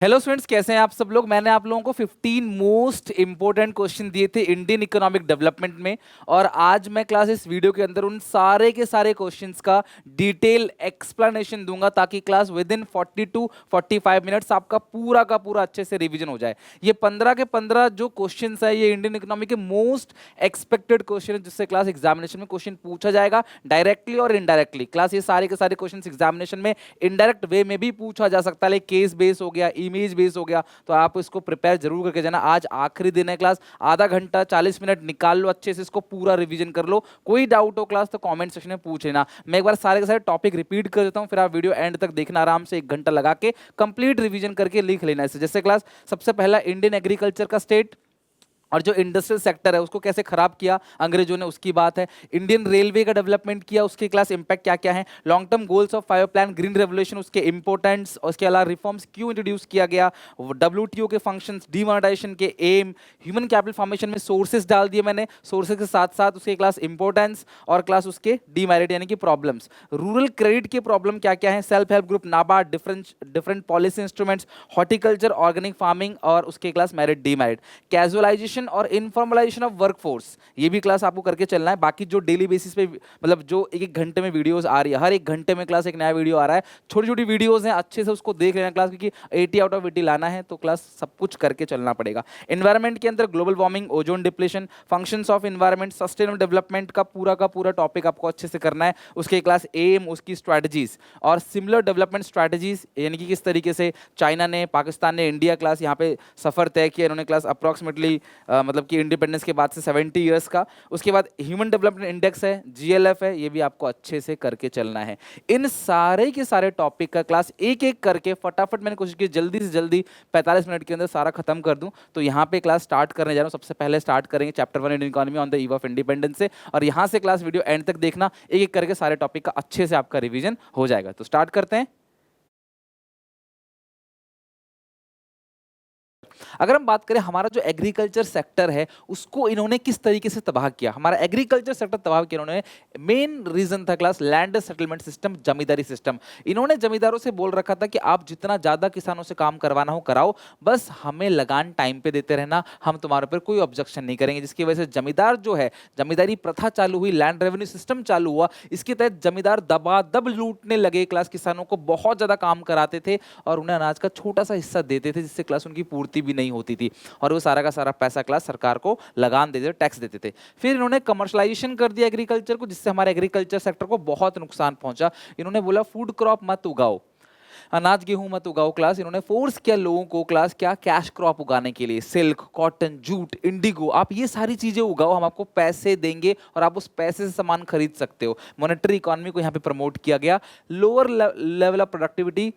Hello students, कैसे हैं आप सब लोग। मैंने आप लोगों को 15 मोस्ट इंपॉर्टेंट क्वेश्चन दिए थे इंडियन इकोनॉमिक डेवलपमेंट में। और आज मैं क्लास इस वीडियो के अंदर उन सारे के सारे क्वेश्चंस का डिटेल एक्सप्लेनेशन दूंगा ताकि class within 40 to 45 minutes आपका पूरा का पूरा अच्छे से रिवीजन हो जाए। ये 15 के 15 जो क्वेश्चंस है ये इंडियन इकोनॉमी के मोस्ट एक्सपेक्टेड क्वेश्चन है, जिससे क्लास एग्जामिनेशन में क्वेश्चन पूछा जाएगा डायरेक्टली और इनडायरेक्टली। क्लास ये सारे के सारे क्वेश्चन एग्जामिनेशन में इनडायरेक्ट वे में भी पूछा जा सकता है, लाइक केस बेस हो गया, इमेज बेस हो गया। तो आप इसको प्रिपेयर जरूर करके जाना। आज आखिरी दिन है क्लास, आधा घंटा 40 मिनट निकाल लो, अच्छे से इसको पूरा रिवीजन कर लो। कोई डाउट हो क्लास तो कमेंट सेक्शन में पूछ लेना। मैं एक बार सारे के सारे टॉपिक रिपीट कर देता हूं, फिर आप वीडियो एंड तक देखना, आराम से 1 घंटा लगा के कंप्लीट रिवीजन करके लिख लेना इसे। जैसे क्लास सबसे पहला इंडियन एग्रीकल्चर का स्टेट और जो इंडस्ट्रियल सेक्टर है उसको कैसे खराब किया अंग्रेजों ने, उसकी बात है। इंडियन रेलवे का डेवलपमेंट किया, उसके क्लास इंपैक्ट क्या क्या है। Long term goals of 5 plan, green revolution, उसके इंपोर्टेंस, उसके अलावा रिफॉर्म्स क्यों इंट्रोड्यूस किया गया, डब्ल्यूटीओ के फंक्शंस, डिमोनेटाइजेशन के एम, ह्यूमन कैपिटल फॉर्मेशन में सोर्सेज डाल दिए मैंने, सोर्सेज के साथ साथ उसके क्लास इंपोर्टेंस और क्लास उसके डीमेरिट यानी कि प्रॉब्लम्स। रूरल क्रेडिट के प्रॉब्लम क्या क्या है, self help group, NABARD, different policy instruments, horticulture, organic farming और उसके क्लास मेरिट डीमेरिट। कैजुअलाइजेशन और इनफॉर्मलाइजेशन ऑफ वर्कफोर्स, ये भी क्लास आपको करके चलना है। बाकी जो डेली बेसिस पे मतलब जो एक एक घंटे में वीडियोस आ रही है, हर 1 घंटे में क्लास एक नया वीडियो आ रहा है, छोटी छोटी वीडियोस हैं, अच्छे से उसको देख लेना क्लास, क्योंकि 80 आउट ऑफ 80 लाना है तो क्लास सब कुछ करके चलना पड़ेगा। एनवायरमेंट के अंदर global warming, ozone depletion, functions of environment, sustainable development का पूरा टॉपिक आपको अच्छे से करना है। उसके क्लास एम, उसकी स्ट्रैटेजीज और सिमिलर डेवलपमेंट स्ट्रैटेजीज, यानी कि किस तरीके से चाइना ने, पाकिस्तान ने, इंडिया क्लास यहाँ पे सफर तय किया इन्होंने क्लास अप्रॉक्सीमेटली मतलब कि इंडिपेंडेंस के बाद से 70 इयर्स का। उसके बाद ह्यूमन डेवलपमेंट इंडेक्स है, जीएलएफ है, ये भी आपको अच्छे से करके चलना है। इन सारे के सारे टॉपिक का क्लास एक एक करके फटाफट मैंने कोशिश की जल्दी से जल्दी 45 मिनट के अंदर सारा खत्म कर दूं। तो यहाँ पे क्लास स्टार्ट करने जा रहा हूँ। सबसे पहले स्टार्ट करेंगे chapter 1 Indian economy on the eve of independence से, और यहाँ से क्लास वीडियो एंड तक देखना, एक एक करके सारे टॉपिक का अच्छे से आपका रिवीजन हो जाएगा। तो स्टार्ट करते हैं। अगर हम बात करें हमारा जो एग्रीकल्चर सेक्टर है उसको इन्होंने किस तरीके से तबाह किया, हमारा एग्रीकल्चर सेक्टर तबाह किया इन्होंने। मेन रीजन था क्लास लैंड सेटलमेंट सिस्टम, जमींदारी सिस्टम। इन्होंने जमींदारों से बोल रखा था कि आप जितना ज्यादा किसानों से काम करवाना हो कराओ, बस हमें लगान टाइम पे देते रहना, हम तुम्हारे ऊपर कोई ऑब्जेक्शन नहीं करेंगे। जिसकी वजह से जमींदार जो है, जमींदारी प्रथा चालू हुई, लैंड रेवेन्यू सिस्टम चालू हुआ। इसके तहत जमींदार दबादब लूटने लगे, क्लास किसानों को बहुत ज्यादा काम कराते थे और उन्हें अनाज का छोटा सा हिस्सा देते थे, जिससे क्लास उनकी पूर्ति भी नहीं होती थी। और वो सारा का सारा पैसा क्लास सरकार को लगान देते थे, टैक्स देते थे। फिर इन्होंने कमर्शलाइजेशन कर दिया एग्रीकल्चर को, जिससे हमारे एग्रीकल्चर सेक्टर को बहुत नुकसान पहुंचा। इन्होंने बोला फूड क्रॉप मत उगाओ, अनाज गेहूं मत उगाओ। क्लास इन्होंने फोर्स किया लोगों को क्लास क्या, कैश क्रॉप उगाने के लिए, सिल्क, कॉटन, जूट, इंडिगो, आप ये सारी चीजें उगाओ, हम आपको पैसे देंगे और आप उस पैसे से सामान खरीद सकते हो। मॉनेटरी इकोनॉमी को यहाँ पे प्रमोट किया गया। Lower level of productivity,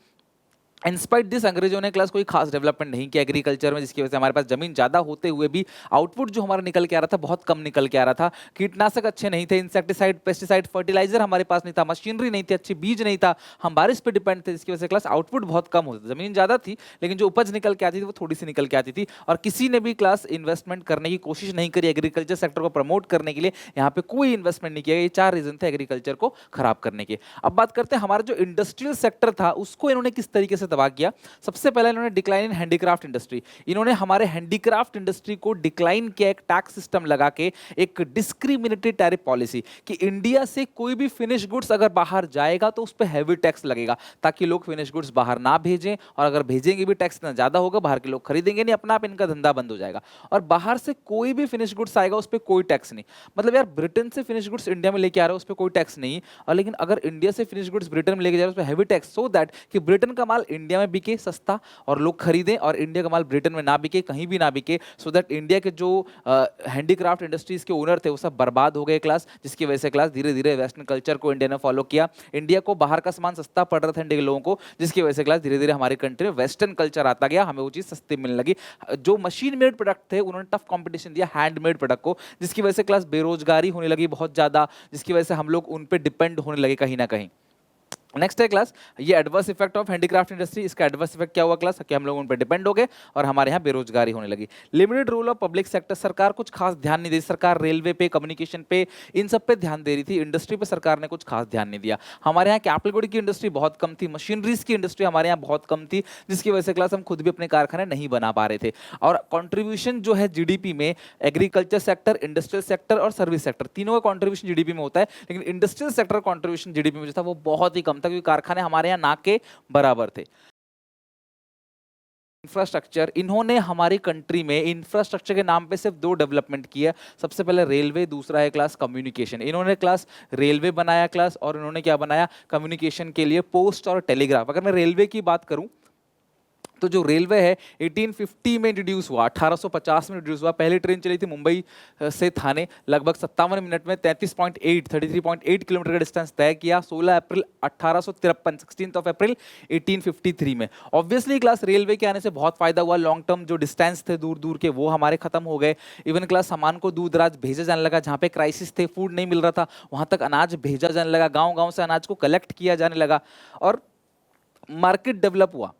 in spite this अंग्रेजों ने क्लास कोई खास डेवलपमेंट नहीं किया एग्रीकल्चर में, जिसकी वजह से हमारे पास जमीन ज्यादा होते हुए भी आउटपुट जो हमारा निकल के आ रहा था बहुत कम निकल के आ रहा था। कीटनाशक अच्छे नहीं थे, इंसेक्टिसाइड, पेस्टिसाइड, फर्टिलाइजर हमारे पास नहीं था, मशीनरी नहीं थी, अच्छी बीज नहीं था, हम बारिश पे डिपेंड थे, जिसकी वजह से क्लास आउटपुट बहुत कम होता था। जमीन ज्यादा थी लेकिन जो उपज निकल के आती थी वो थोड़ी सी निकल के आती थी, और किसी ने भी क्लास इन्वेस्टमेंट करने की कोशिश नहीं करी एग्रीकल्चर सेक्टर को प्रमोट करने के लिए। यहाँ पे कोई इन्वेस्टमेंट नहीं किया गया। ये 4 रीजन थे एग्रीकल्चर को खराब करने के। अब बात करते हैं हमारा जो इंडस्ट्रियल सेक्टर था उसको इन्होंने किस तरीके से तबाह किया। सबसे पहले इन्होंने डिक्लाइन इन हैंडीक्राफ्ट इंडस्ट्री, इन्होंने हमारे हैंडीक्राफ्ट इंडस्ट्री को डिक्लाइन किया, एक टैक्स सिस्टम लगा के, एक डिस्क्रिमिनेटरी टैरिफ पॉलिसी कि इंडिया से कोई भी फिनिश गुड्स अगर बाहर जाएगा तो उस पर हैवी टैक्स लगेगा, ताकि लोग फिनिश गुड्स बाहर ना भेजें, और अगर भेजेंगे भी टैक्स इतना ज्यादा होगा बाहर के लोग खरीदेंगे नहीं, अपना आप इनका धंधा बंद हो जाएगा। और बाहर से कोई भी फिनिश गुड्स आएगा उस पर कोई टैक्स नहीं। मतलब यार ब्रिटेन से फिनिश गुड्स इंडिया में लेके आ रहे हो उस पर कोई टैक्स नहीं, और लेकिन अगर इंडिया से फिनिश गुड्स ब्रिटेन में लेके जा रहे हो उस पर हैवी टैक्स, सो दैट कि ब्रिटेन का माल इंडिया में बिके सस्ता और लोग खरीदें, और इंडिया का माल ब्रिटेन में ना बिके, कहीं भी ना बिके, सो दैट इंडिया के जो हैंडीक्राफ्ट इंडस्ट्रीज के ओनर थे वो सब बर्बाद हो गए क्लास। जिसकी वजह से क्लास धीरे धीरे वेस्टर्न कल्चर को इंडिया ने फॉलो किया। इंडिया को बाहर का सामान सस्ता पड़ रहा था इंडिया के लोगों को, जिसकी वजह से क्लास धीरे धीरे हमारी कंट्री में वेस्टर्न कल्चर आता गया, हमें वो चीज़ सस्ती मिलने लगी। जो मशीन मेड प्रोडक्ट थे उन्होंने टफ कॉम्पिटिशन दिया हैंडमेड प्रोडक्ट को, जिसकी वजह से क्लास बेरोजगारी होने लगी बहुत ज़्यादा, जिसकी वजह से हम लोग उन पर डिपेंड होने लगे कहीं ना कहीं। नेक्स्ट है क्लास, ये adverse effect of handicraft industry. इसका एडवर्स इफेक्ट क्या हुआ क्लास, कि हम लोग उन पर डिपेंड हो गए और हमारे यहाँ बेरोजगारी होने लगी। Limited role of public sector, सरकार कुछ खास ध्यान नहीं दे रही, सरकार रेलवे पे, कम्युनिकेशन पे, इन सब पे ध्यान दे रही थी, इंडस्ट्री पे सरकार ने कुछ खास ध्यान नहीं दिया। हमारे यहाँ कैपिटल गुड की इंडस्ट्री बहुत कम थी, मशीनरीज की इंडस्ट्री हमारे यहाँ बहुत कम थी, जिसकी वजह से क्लास हम खुद भी अपने कारखाने नहीं बना पा रहे थे। और कंट्रीब्यूशन जो है जीडीपी में, एग्रीकल्चर सेक्टर, इंडस्ट्रियल सेक्टर और सर्विस सेक्टर, तीनों का कंट्रीब्यूशन जीडीपी में होता है, लेकिन इंडस्ट्रियल सेक्टर कंट्रीब्यूशन जीडीपी में जो था वो बहुत ही कम था, क्योंकि कारखाने हमारे यहाँ ना के बराबर थे। इंफ्रास्ट्रक्चर, इन्होंने हमारी कंट्री में इंफ्रास्ट्रक्चर के नाम पे सिर्फ दो डेवलपमेंट किया। सबसे पहले रेलवे, दूसरा है क्लास कम्युनिकेशन। इन्होंने क्लास रेलवे बनाया क्लास, और इन्होंने क्या बनाया, कम्युनिकेशन के लिए पोस्ट और टेलीग्राफ। अगर मैं रेलवे की बात करूं तो जो रेलवे है 1850 में इंट्रोड्यूस हुआ, 1850 में इंट्रोड्यूस हुआ। पहली ट्रेन चली थी मुंबई से थाने, लगभग 57 मिनट में 33.8 किलोमीटर का डिस्टेंस तय किया। 16 अप्रैल 1853, 16 ऑफ अप्रैल 1853 में। ऑब्वियसली क्लास रेलवे के आने से बहुत फायदा हुआ, लॉन्ग टर्म जो डिस्टेंस थे दूर दूर के वो हमारे खत्म हो गए। इवन क्लास सामान को दूर दराज भेजा जाने लगा, जहाँ पे क्राइसिस थे, फूड नहीं मिल रहा था, वहाँ तक अनाज भेजा जाने लगा, गाँव गाँव से अनाज को कलेक्ट किया जाने लगा, और मार्केट डेवलप हुआ,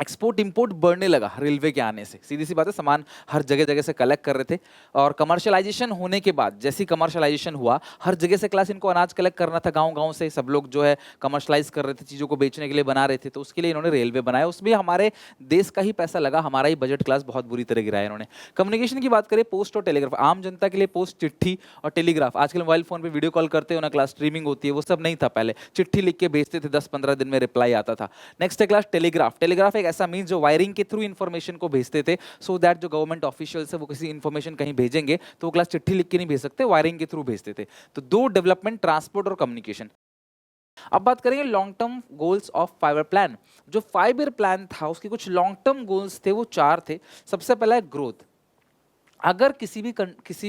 एक्सपोर्ट इंपोर्ट बढ़ने लगा रेलवे के आने से। सीधी सी बात है, सामान हर जगह जगह से कलेक्ट कर रहे थे। और कमर्शलाइजेशन होने के बाद, जैसी कमर्शलाइजेशन हुआ, हर जगह से क्लास इनको अनाज कलेक्ट करना था, गांव गांव से सब लोग जो है कमर्शलाइज कर रहे थे, चीज़ों को बेचने के लिए बना रहे थे, तो उसके लिए इन्होंने रेलवे बनाया। उसमें हमारे देश का ही पैसा लगा, हमारा ही बजट क्लास बहुत बुरी तरह गिराया इन्होंने। कम्युनिकेशन की बात करें, पोस्ट और टेलीग्राफ, आम जनता के लिए पोस्ट, चिट्ठी और टेलीग्राफ। आजकल मोबाइल फोन पे वीडियो कॉल करते हो ना क्लास, स्ट्रीमिंग होती है, वो सब नहीं था पहले, चिट्ठी लिख के भेजते थे, 10-15 दिन में रिप्लाई आता था। नेक्स्ट है क्लास टेलीग्राफ। टेलीग्राफ एक ऐसा मीन जो वायरिंग के थ्रू इंफॉर्मेशन को भेजते थे, सो दैट जो गवर्नमेंट ऑफिशियल है वो किसी इंफॉर्मेशन कहीं भेजेंगे तो वो क्लास चिट्ठी लिख के नहीं भेज सकते, वायरिंग के थ्रू भेजते थे। तो दो डेवलपमेंट, ट्रांसपोर्ट और कम्युनिकेशन। अब बात करेंगे long term goals of 5 year plan. जो 5 ईयर प्लान था उसके कुछ लॉन्ग टर्म गोल्स थे, वो 4 थे। सबसे पहला है ग्रोथ। अगर किसी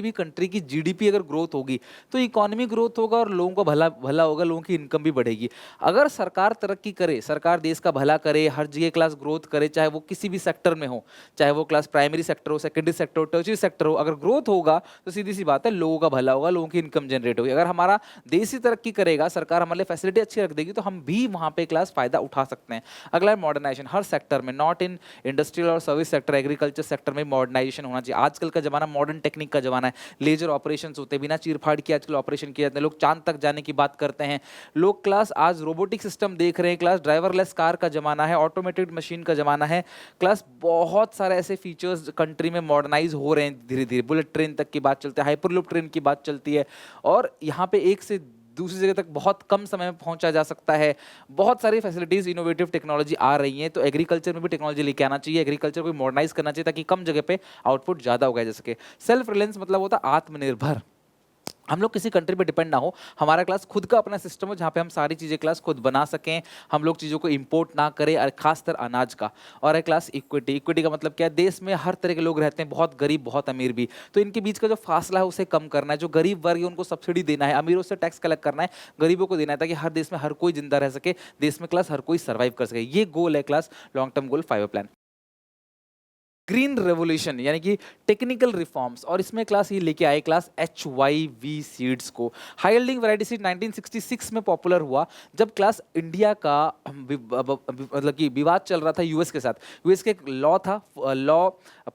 भी कंट्री की जीडीपी अगर ग्रोथ होगी तो इकोनॉमी ग्रोथ होगा और लोगों का भला भला होगा, लोगों की इनकम भी बढ़ेगी। अगर सरकार तरक्की करे, सरकार देश का भला करे, हर जगह क्लास ग्रोथ करे, चाहे वो किसी भी सेक्टर में हो, चाहे वो क्लास प्राइमरी सेक्टर हो, सेकेंडरी सेक्टर हो, टर्शियरी सेक्टर हो, अगर ग्रोथ होगा तो सीधी सी बात है लोगों का भला होगा, लोगों की इनकम जनरेट होगी। अगर हमारा देश ही तरक्की करेगा, सरकार हमारे लिए फैसिलिटी अच्छी रख देगी, तो हम भी वहाँ पे क्लास फायदा उठा सकते हैं। अगला है मॉडर्नाइजेशन। हर सेक्टर में, नॉट इन इंडस्ट्रियल और सर्विस सेक्टर, एग्रीकल्चर सेक्टर में मॉडर्नाइजेशन होना चाहिए। आजकल का जमाना मॉडर्न टेक्निक का जमाना है, लेजर ऑपरेशंस होते हैं, बिना चीरफाड़ के आजकल ऑपरेशन किए जाते हैं, लोग चांद तक जाने की बात करते हैं, लोग क्लास आज रोबोटिक सिस्टम देख रहे हैं, क्लास ड्राइवरलेस कार का जमाना है, ऑटोमेटेड मशीन का जमाना है, क्लास बहुत सारे ऐसे फीचर्स कंट्री में मॉडर्नाइज हो रहे हैं धीरे धीरे। बुलेट ट्रेन तक की बात चलती है, हाइपरलूप ट्रेन की बात चलती है, और यहाँ पे एक से दूसरी जगह तक बहुत कम समय में पहुंचा जा सकता है। बहुत सारी फैसिलिटीज, इनोवेटिव टेक्नोलॉजी आ रही हैं, तो एग्रीकल्चर में भी टेक्नोलॉजी लेके आना चाहिए, एग्रीकल्चर को मॉडर्नाइज करना चाहिए, ताकि कम जगह पे आउटपुट ज़्यादा उगाया जा सके। सेल्फ रिलायंस मतलब होता है आत्मनिर्भर, हम लोग किसी कंट्री पे डिपेंड ना हो, हमारा क्लास खुद का अपना सिस्टम हो, जहाँ पे हम सारी चीज़ें क्लास खुद बना सकें, हम लोग चीज़ों को इंपोर्ट ना करें, और खासकर अनाज का। और है क्लास इक्विटी। इक्विटी का मतलब क्या है, देश में हर तरह के लोग रहते हैं, बहुत गरीब बहुत अमीर भी, तो इनके बीच का जो फासला है उसे कम करना है। जो गरीब वर्ग है उनको सब्सिडी देना है, अमीरों से टैक्स कलेक्ट करना है, गरीबों को देना है, ताकि हर देश में हर कोई जिंदा रह सके, देश में क्लास हर कोई सर्वाइव कर सके। ये गोल है class long term goal 5 year plan. Green revolution यानी कि टेक्निकल रिफॉर्म्स, और इसमें क्लास ये लेके आए क्लास HYV सीड्स को। हाई यील्डिंग वैरायटी सीड 1966 में पॉपुलर हुआ, जब क्लास इंडिया का मतलब कि विवाद चल रहा था यूएस के साथ। यूएस के एक लॉ था,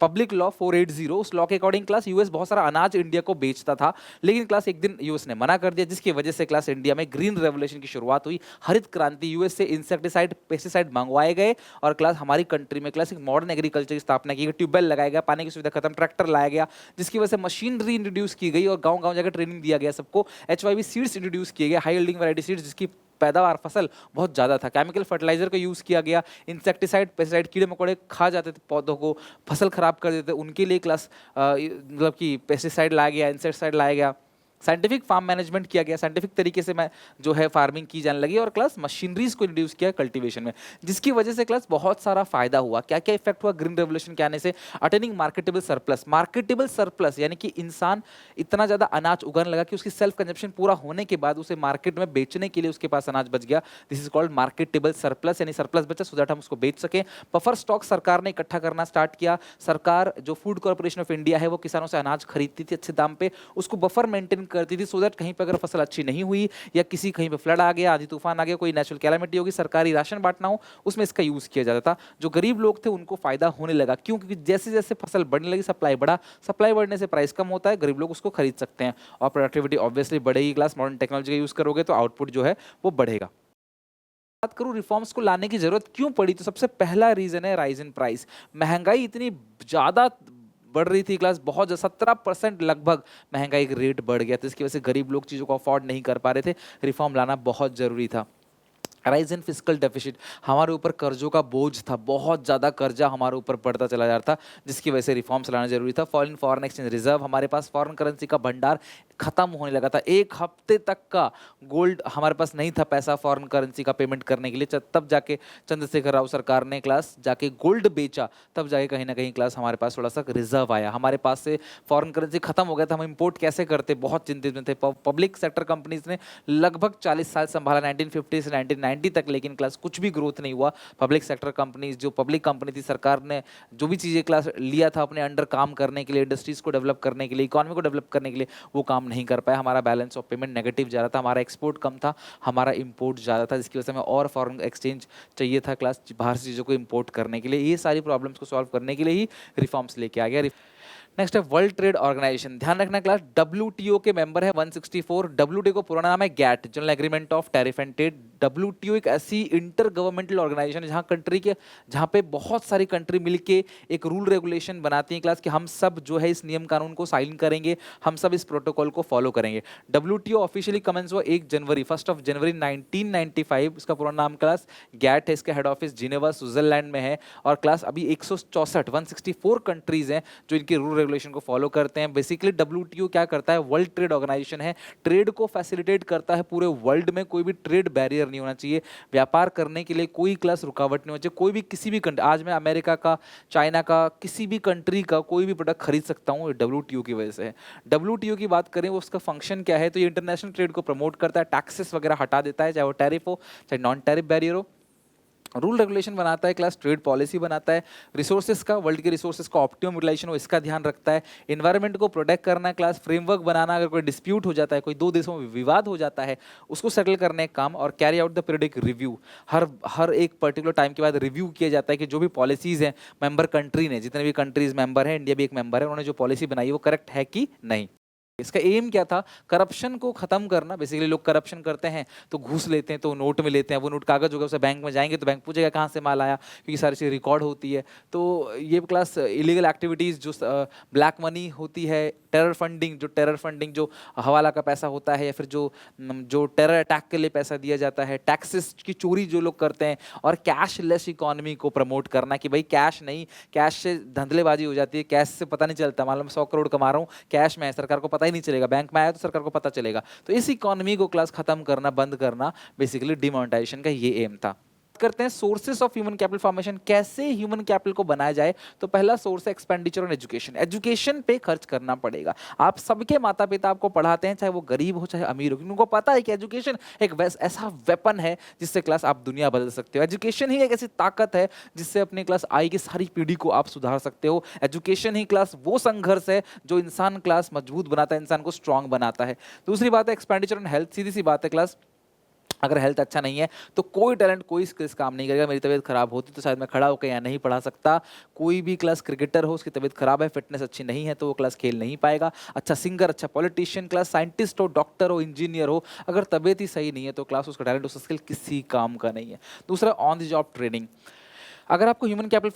पब्लिक लॉ 480, उस लॉ के अकॉर्डिंग क्लास यूएस बहुत सारा अनाज इंडिया को बेचता था, लेकिन क्लास एक दिन यूएस ने मना कर दिया, जिसकी वजह से क्लास इंडिया में ग्रीन रेवोल्यूशन की शुरुआत हुई, हरित क्रांति। यूएस से इंसेक्टिसाइड, पेस्टिसाइड मंगवाए गए, और क्लास हमारी कंट्री में क्लास एक मॉडर्न एग्रीकल्चर की स्थापना, ट्यूबवेल लगाया गया, पानी की सुविधा खत्म, ट्रैक्टर लाया गया, जिसकी वजह से मशीनरी इंट्रोड्यूस की गई, और गांव-गांव जाकर ट्रेनिंग दिया गया सबको। HYV सीड्स इंट्रोड्यूस किए गए, हाई यील्डिंग वैरायटी सीड्स, जिसकी पैदावार फसल बहुत ज़्यादा था। केमिकल फर्टिलाइजर का यूज़ किया गया, इंसेक्टिसाइड, पेस्टिसाइड, कीड़े मकोड़े खा जाते थे पौधों को, फसल खराब कर देते थे, उनके लिए क्लास मतलब कि पेस्टिसाइड लाया गया, इंसेक्टिसाइड लाया गया। साइंटिफिक फार्म मैनेजमेंट किया गया, साइंटिफिक तरीके से मैं जो है फार्मिंग की जाने लगी, और क्लास मशीनरीज को इंट्रोड्यूस किया कल्टीवेशन में, जिसकी वजह से क्लास बहुत सारा फायदा हुआ। क्या क्या इफेक्ट हुआ ग्रीन रेवोल्यूशन के आने से? Attaining marketable surplus. Marketable surplus यानी कि इंसान इतना ज़्यादा अनाज उगाने लगा कि उसकी सेल्फ कंजप्शन पूरा होने के बाद उसे मार्केट में बेचने के लिए उसके पास अनाज बच गया। This is called marketable surplus, यानी सरप्लस बचा सो दैट हम उसको बेच सकें। बफर स्टॉक सरकार ने इकट्ठा करना स्टार्ट किया। सरकार जो फूड कॉर्पोरेशन ऑफ इंडिया है वो किसानों से अनाज खरीदती थी अच्छे दाम पे, उसको बफर मेंटेन करती थी सो दैट कहीं पर अगर फसल अच्छी नहीं हुई या किसी कहीं पे फ्लड आ गया, आंधी तूफान आ गया, कोई नेचुरल कैलामिटी होगी, सरकारी राशन बांटना हो, उसमें इसका यूज किया जाता था। जो गरीब लोग थे उनको फायदा होने लगा, क्यों? क्योंकि जैसे जैसे फसल बढ़ने लगी, सप्लाई बढ़ा, सप्लाई बढ़ने से प्राइस कम होता है, गरीब लोग उसको खरीद सकते हैं और प्रोडक्टिविटी ऑब्वियसली बढ़ेगी। क्लास मॉडर्न टेक्नोलॉजी का यूज करोगे तो आउटपुट जो है वो बढ़ेगा। बात करूं रिफॉर्म्स को लाने की जरूरत क्यों पड़ी, तो सबसे पहला रीजन है राइज इन प्राइस। महंगाई इतनी ज्यादा बढ़ रही थी क्लास, बहुत 17% लगभग महंगाई का रेट बढ़ गया था, इसकी वजह से गरीब लोग चीज़ों को अफोर्ड नहीं कर पा रहे थे। रिफॉर्म लाना बहुत जरूरी था। राइज इन फिजिकल डेफिसिट, हमारे ऊपर कर्जों का बोझ था, बहुत ज़्यादा कर्जा हमारे ऊपर बढ़ता चला जा रहा था, जिसकी वजह से रिफॉर्म्स लाना जरूरी था। Fall in foreign exchange reserve, हमारे पास फॉरेन करेंसी का भंडार खत्म होने लगा था। एक हफ्ते तक का गोल्ड हमारे पास नहीं था, पैसा फॉरेन करेंसी का पेमेंट करने के लिए। तब जाके चंद्रशेखर राव सरकार ने क्लास जाके गोल्ड बेचा, तब जाके कहीं ना कहीं क्लास हमारे पास थोड़ा सा रिजर्व आया। हमारे पास से फॉरेन करेंसी खत्म हो गया था, हम इंपोर्ट कैसे करते, बहुत चिंतित में थे। पब्लिक सेक्टर कंपनीज ने लगभग 40 साल संभाला, 1950 से 1990 तक, लेकिन क्लास कुछ भी ग्रोथ नहीं हुआ। पब्लिक सेक्टर कंपनीज, जो पब्लिक कंपनी थी, सरकार ने जो भी चीज़ें क्लास लिया था अपने अंडर काम करने के लिए, इंडस्ट्रीज को डेवलप करने के लिए, इकोनॉमी को डेवलप करने के लिए, वो काम नहीं कर पाया। हमारा बैलेंस ऑफ पेमेंट नेगेटिव जा रहा था, हमारा एक्सपोर्ट कम था, हमारा इंपोर्ट ज़्यादा था, जिसकी वजह से हमें और फॉरेन एक्सचेंज चाहिए था क्लास बाहर से चीज़ों को इंपोर्ट करने के लिए। ये सारी प्रॉब्लम्स को सॉल्व करने के लिए ही रिफॉर्म्स लेके आ गया। नेक्स्ट है वर्ल्ड ट्रेड ऑर्गेनाइजेशन, ध्यान रखना क्लास WTO के मेंबर है 164। WTO को पूरा नाम है GATT, general agreement of tariff and trade. WTO एक ऐसी इंटर गवर्नमेंटल ऑर्गेनाइजेशन है जहां पे बहुत सारी कंट्री मिलके एक रूल रेगुलेशन बनाती हैं क्लास कि हम सब जो है इस नियम कानून को साइन करेंगे, हम सब इस प्रोटोकॉल को फॉलो करेंगे। WTO ऑफिशियली कमेंस हुआ 1 जनवरी 1995। इसका पूरा नाम क्लास गैट है, इसका हेड ऑफिस जिनेवा स्विट्जरलैंड में है। और क्लास अभी 164 कंट्रीज हैं जो इनके रूल रेगुलेशन को फॉलो करते हैं। बेसिकली WTO क्या करता है, वर्ल्ड ट्रेड ऑर्गेनाइजेशन है, ट्रेड को फैसिलिटेट करता है। पूरे वर्ल्ड में कोई भी ट्रेड बैरियर नहीं होना चाहिए, व्यापार करने के लिए कोई क्लास रुकावट नहीं होनी चाहिए। कोई भी किसी भी कंट्री, आज मैं अमेरिका का, चाइना का, किसी भी कंट्री का कोई भी प्रोडक्ट खरीद सकता हूँ, WTO की वजह से है। WTO की बात करें, उसका फंक्शन क्या है, तो ये इंटरनेशनल ट्रेड को प्रमोट करता है, टैक्सेस वगैरह हटा देता है, चाहे वो टैरिफ हो चाहे नॉन टैरिफ बैरियर हो। रूल रेगुलेशन बनाता है क्लास, ट्रेड पॉलिसी बनाता है, रिसोर्सेज का, वर्ल्ड के रिसोर्सेज का ऑप्टिमम यूटिलाइजेशन हो इसका ध्यान रखता है, एनवायरनमेंट को प्रोटेक्ट करना क्लास, फ्रेमवर्क बनाना, अगर कोई डिस्प्यूट हो जाता है, कोई दो देशों में विवाद हो जाता है, उसको सेटल करने का काम, और carry out the periodic review, हर एक पर्टिकुलर टाइम के बाद रिव्यू किया जाता है कि जो भी पॉलिसीज हैं मेंबर कंट्री ने, जितने भी कंट्रीज मेंबर हैं, इंडिया भी एक मेंबर है, उन्होंने जो पॉलिसी बनाई है वो करेक्ट है कि नहीं। इसका एम क्या था, करप्शन को खत्म करना। बेसिकली लोग करप्शन करते हैं तो घूस लेते हैं, तो नोट में लेते हैं, वो नोट कागज होगा, उसे बैंक में जाएंगे तो बैंक पूछेगा कहाँ से माल आया, क्योंकि सारी चीज़ रिकॉर्ड होती है। तो ये क्लास इलीगल एक्टिविटीज़, जो ब्लैक मनी होती है, टेरर फंडिंग जो हवाला का पैसा होता है, या फिर जो टेरर अटैक के लिए पैसा दिया जाता है, टैक्सेस की चोरी जो लोग करते हैं, और कैशलेस इकोनॉमी को प्रमोट करना कि भाई कैश नहीं, कैश से धंधलेबाजी हो जाती है, कैश से पता नहीं चलता, मान लो मैं 100 करोड़ कमा रहा हूँ, कैश में है, सरकार को पता ही नहीं चलेगा, बैंक में आया तो सरकार को पता चलेगा। तो इस इकोनॉमी को क्लास खत्म करना, बंद करना, बेसिकली डिमोनेटाइजेशन का ये एम था। करते हैं sources of human capital formation, कैसे ह्यूमन कैपिटल को बनाया जाए। तो पहला सोर्स है एक्सपेंडिचर ऑन एजुकेशन, एजुकेशन पे खर्च करना पड़ेगा। आप सबके माता पिता आपको पढ़ाते हैं, चाहे वो गरीब हो चाहे अमीर हो, क्योंकि उनको पता है कि एजुकेशन एक ऐसा वेपन है जिससे क्लास आप दुनिया बदल सकते हो। एजुकेशन ही एक ऐसी ताकत है जिससे अपनी क्लास आई की सारी पीढ़ी को आप सुधार सकते हो। एजुकेशन ही क्लास वो संघर्ष है जो इंसान क्लास मजबूत बनाता है, इंसान को स्ट्रांग बनाता है। दूसरी बात है एक्सपेंडिचर ऑन हेल्थ, सीधी सी बात है क्लास, अगर हेल्थ अच्छा नहीं है तो कोई टैलेंट, कोई स्किल्स काम नहीं करेगा। मेरी तबीयत खराब होती तो शायद मैं खड़ा होकर यहाँ नहीं पढ़ा सकता। कोई भी क्लास क्रिकेटर हो, उसकी तबीयत खराब है, फिटनेस अच्छी नहीं है, तो वो क्लास खेल नहीं पाएगा। अच्छा सिंगर, अच्छा पॉलिटिशियन, क्लास साइंटिस्ट हो, डॉक्टर हो, इंजीनियर हो, अगर तबीयत ही सही नहीं है तो क्लास उसका टैलेंट, उसका स्किल किसी काम का नहीं है। दूसरा ऑन द जॉब ट्रेनिंग, अगर आपको ह्यूमन कैपिटल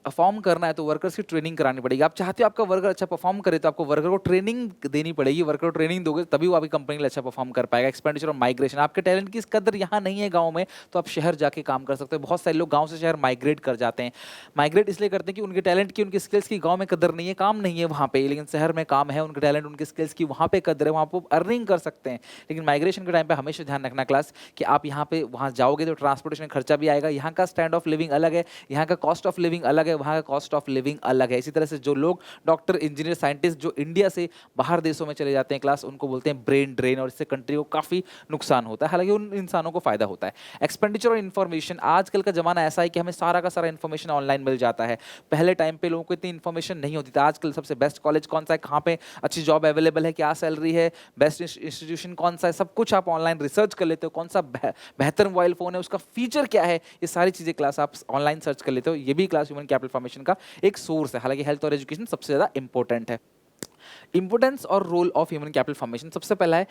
फॉर्म करना है तो वर्कर्स की ट्रेनिंग करानी पड़ेगी। आप चाहते हो आपका वर्कर अच्छा परफॉर्म करे तो आपको वर्कर को ट्रेनिंग देनी पड़ेगी। वर्कर को ट्रेनिंग दोगे तभी वो आपकी कंपनी के लिए अच्छा परफॉर्म कर पाएगा। एक्सपेंडिचर और माइग्रेशन, आपके टैलेंट की कदर यहाँ नहीं है गाँव में तो आप शहर जाके काम कर सकते हो। बहुत सारे लोग गाँव से शहर माइग्रेट कर जाते हैं। माइग्रेट इसलिए करते हैं कि उनके टैलेंट की, उनकी स्किल्स की गाँव में कदर नहीं है, काम नहीं है वहाँ पे, लेकिन शहर में काम है, उनके टैलेंट उनके स्किल्स की वहाँ पे कदर है, वहाँ पर अर्निंग कर सकते हैं। लेकिन माइग्रेशन के टाइम पे हमेशा ध्यान रखना क्लास कि आप यहाँ पे वहाँ जाओगे तो ट्रांसपोर्टेशन खर्चा भी आएगा, यहाँ का स्टैंड ऑफ लिविंग अलग है, यहाँ का कॉस्ट ऑफ लिविंग अलग है, वहाँ का कॉस्ट ऑफ लिविंग अलग है। इसी तरह से जो लोग डॉक्टर, इंजीनियर, साइंटिस्ट जो इंडिया से बाहर देशों में चले जाते हैं क्लास, उनको बोलते हैं ब्रेन ड्रेन, और इससे कंट्री को काफ़ी नुकसान होता है, हालांकि उन इंसानों को फायदा होता है। एक्सपेंडिचर और इन्फॉर्मेशन, आजकल का जमाना ऐसा है कि हमें सारा का सारा इन्फॉर्मेशन ऑनलाइन मिल जाता है। पहले टाइम पे लोगों को इतनी इन्फॉर्मेशन नहीं होती थी। आजकल सबसे बेस्ट कॉलेज कौन सा है, कहाँ पे अच्छी जॉब अवेलेबल है, क्या सैलरी है, बेस्ट इंस्टीट्यूशन कौन सा है, सब कुछ आप ऑनलाइन रिसर्च कर लेते हो। कौन सा बेहतर मोबाइल फोन है, उसका फीचर क्या है, ये सारी चीज़ें क्लास आप ऑनलाइन सर्च कर लेते हो। ये भी क्लास ह्यूमन कैपिटल फॉर्मेशन का एक सोर्स है। हालांकि हेल्थ और एजुकेशन सबसे ज़्यादा इंपॉर्टेंट है। इंपोर्टेंस और role of human capital formation, सबसे पहला है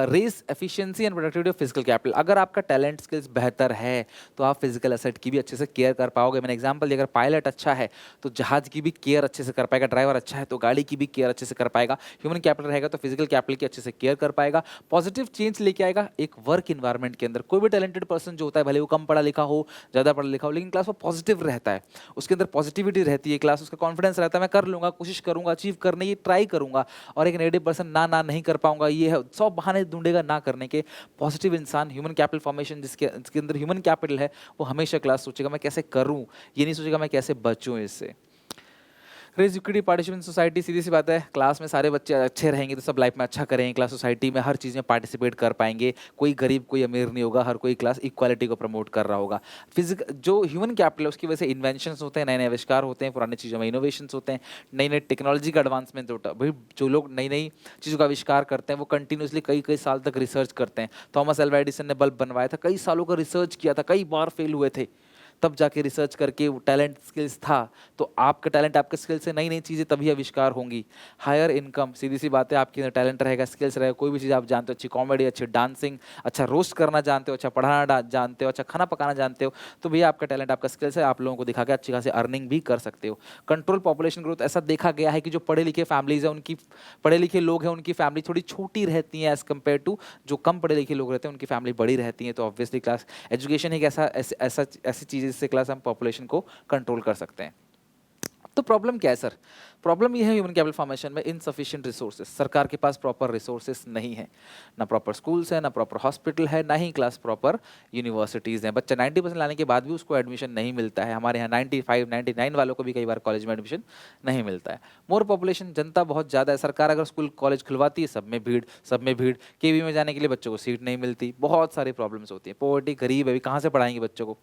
raises efficiency and productivity of physical capital. अगर आपका टैलेंट स्किल्स बेहतर है तो आप फिजिकल एसेट की भी अच्छे से केयर कर पाओगे। मैंने एग्जांपल दिया, अगर पायलट अच्छा है तो जहाज की भी केयर अच्छे से कर पाएगा, ड्राइवर अच्छा है तो गाड़ी की भी केयर अच्छे से कर पाएगा। ह्यूमन कैपिटल रहेगा तो फिजिकल कैपिटल की अच्छे से केयर कर पाएगा। पॉजिटिव चेंज लेके आएगा एक वर्क इन्वायरमेंट के अंदर। कोई भी टैलेंटेड पर्सन जो होता है, भले वो कम पढ़ा लिखा हो, ज़्यादा पढ़ा लिखा हो, लेकिन क्लास वो पॉजिटिव रहता है, उसके अंदर पॉजिटिविटी रहती है क्लास, उसका कॉन्फिडेंस रहता है, मैं कर लूँगा, कोशिश करूँगा, अचीव करने की ट्राई करूँगा। और एक नेगेटिव पर्सन ना नहीं कर पाऊंगा, ये है, 100 बहाने ढूंढेगा ना करने के। पॉजिटिव इंसान, ह्यूमन कैपिटल फॉर्मेशन जिसके अंदर ह्यूमन कैपिटल है, वो हमेशा क्लास सोचेगा मैं कैसे करूं, ये नहीं सोचेगा मैं कैसे बचूं इससे। रेज इक्विटी पार्टिसिपेशन सोसाइटी, सीधी सी बात है, क्लास में सारे बच्चे अच्छे रहेंगे तो सब लाइफ में अच्छा करेंगे। क्लास सोसाइटी में हर चीज़ में पार्टिसिपेट कर पाएंगे, कोई गरीब कोई अमीर नहीं होगा, हर कोई क्लास इक्वालिटी को प्रमोट कर रहा होगा। जो ह्यूमन कैपिटल है उसकी वजह से इन्वेंशंस होते हैं, नए नए आविष्कार होते हैं, पुरानी चीज़ों में इनोवेशंस होते हैं, नई नई टेक्नोलॉजी का एडवांसमेंट होता है। भाई जो लोग नई नई चीज़ों का आविष्कार करते हैं वो कंटिन्यूसली कई कई साल तक रिसर्च करते हैं। थॉमस एल्वा एडिसन ने बल्ब बनवाया था, कई सालों का रिसर्च किया था, कई बार फेल हुए थे, तब जाके रिसर्च करके वो टैलेंट स्किल्स था। तो आपका टैलेंट आपके स्किल से नई नई चीज़ें तभी आविष्कार होंगी। हायर इनकम, सीधी सी बात है, आपके अंदर टैलेंट रहेगा, स्किल्स रहेगा, कोई भी चीज़ आप जानते हो, अच्छी कॉमेडी, अच्छी डांसिंग, अच्छा रोस्ट करना जानते हो, अच्छा पढ़ाना जानते हो, अच्छा खाना पकाना जानते हो, तो भैया आपका टैलेंट, आपका स्किल्स है, आप लोगों को दिखा के अच्छी खासी अर्निंग भी कर सकते हो। कंट्रोल पॉपुलेशन ग्रोथ, ऐसा देखा गया है कि जो पढ़े लिखे फैमिलीज है, उनकी पढ़े लिखे लोग हैं, उनकी फैमिली थोड़ी छोटी रहती है एज कम्पेयर टू जो कम पढ़े लिखे लोग रहते हैं, उनकी फैमिली बड़ी रहती है। तो ऑब्वियसली क्लास एजुकेशन एक ऐसी चीज़ है जिससे क्लास हम पॉपुलेशन को कंट्रोल कर सकते हैं। तो प्रॉब्लम क्या है सर? प्रॉब्लम ये है ह्यूमन कैपिटल फॉर्मेशन में इनसफिशिएंट रिसोर्सेज। सरकार के पास प्रॉपर रिसोर्सेज नहीं है, ना प्रॉपर स्कूल्स है, ना प्रॉपर हॉस्पिटल है, ना ही क्लास प्रॉपर यूनिवर्सिटीज़ हैं। बच्चा 90% लाने के बाद भी उसको एडमिशन नहीं मिलता है। हमारे यहाँ 95 99 वालों को भी कई बार कॉलेज में एडमिशन नहीं मिलता है। मोर पॉपुलेशन, जनता बहुत ज़्यादा है, सरकार अगर स्कूल कॉलेज खुलवाती है सब में भीड़, सब में भीड़, केवी में जाने के लिए बच्चों को सीट नहीं मिलती, बहुत सारी प्रॉब्लम्स होती हैं। पॉवर्टी, गरीब है, अभी कहाँ से पढ़ाएंगे बच्चों को?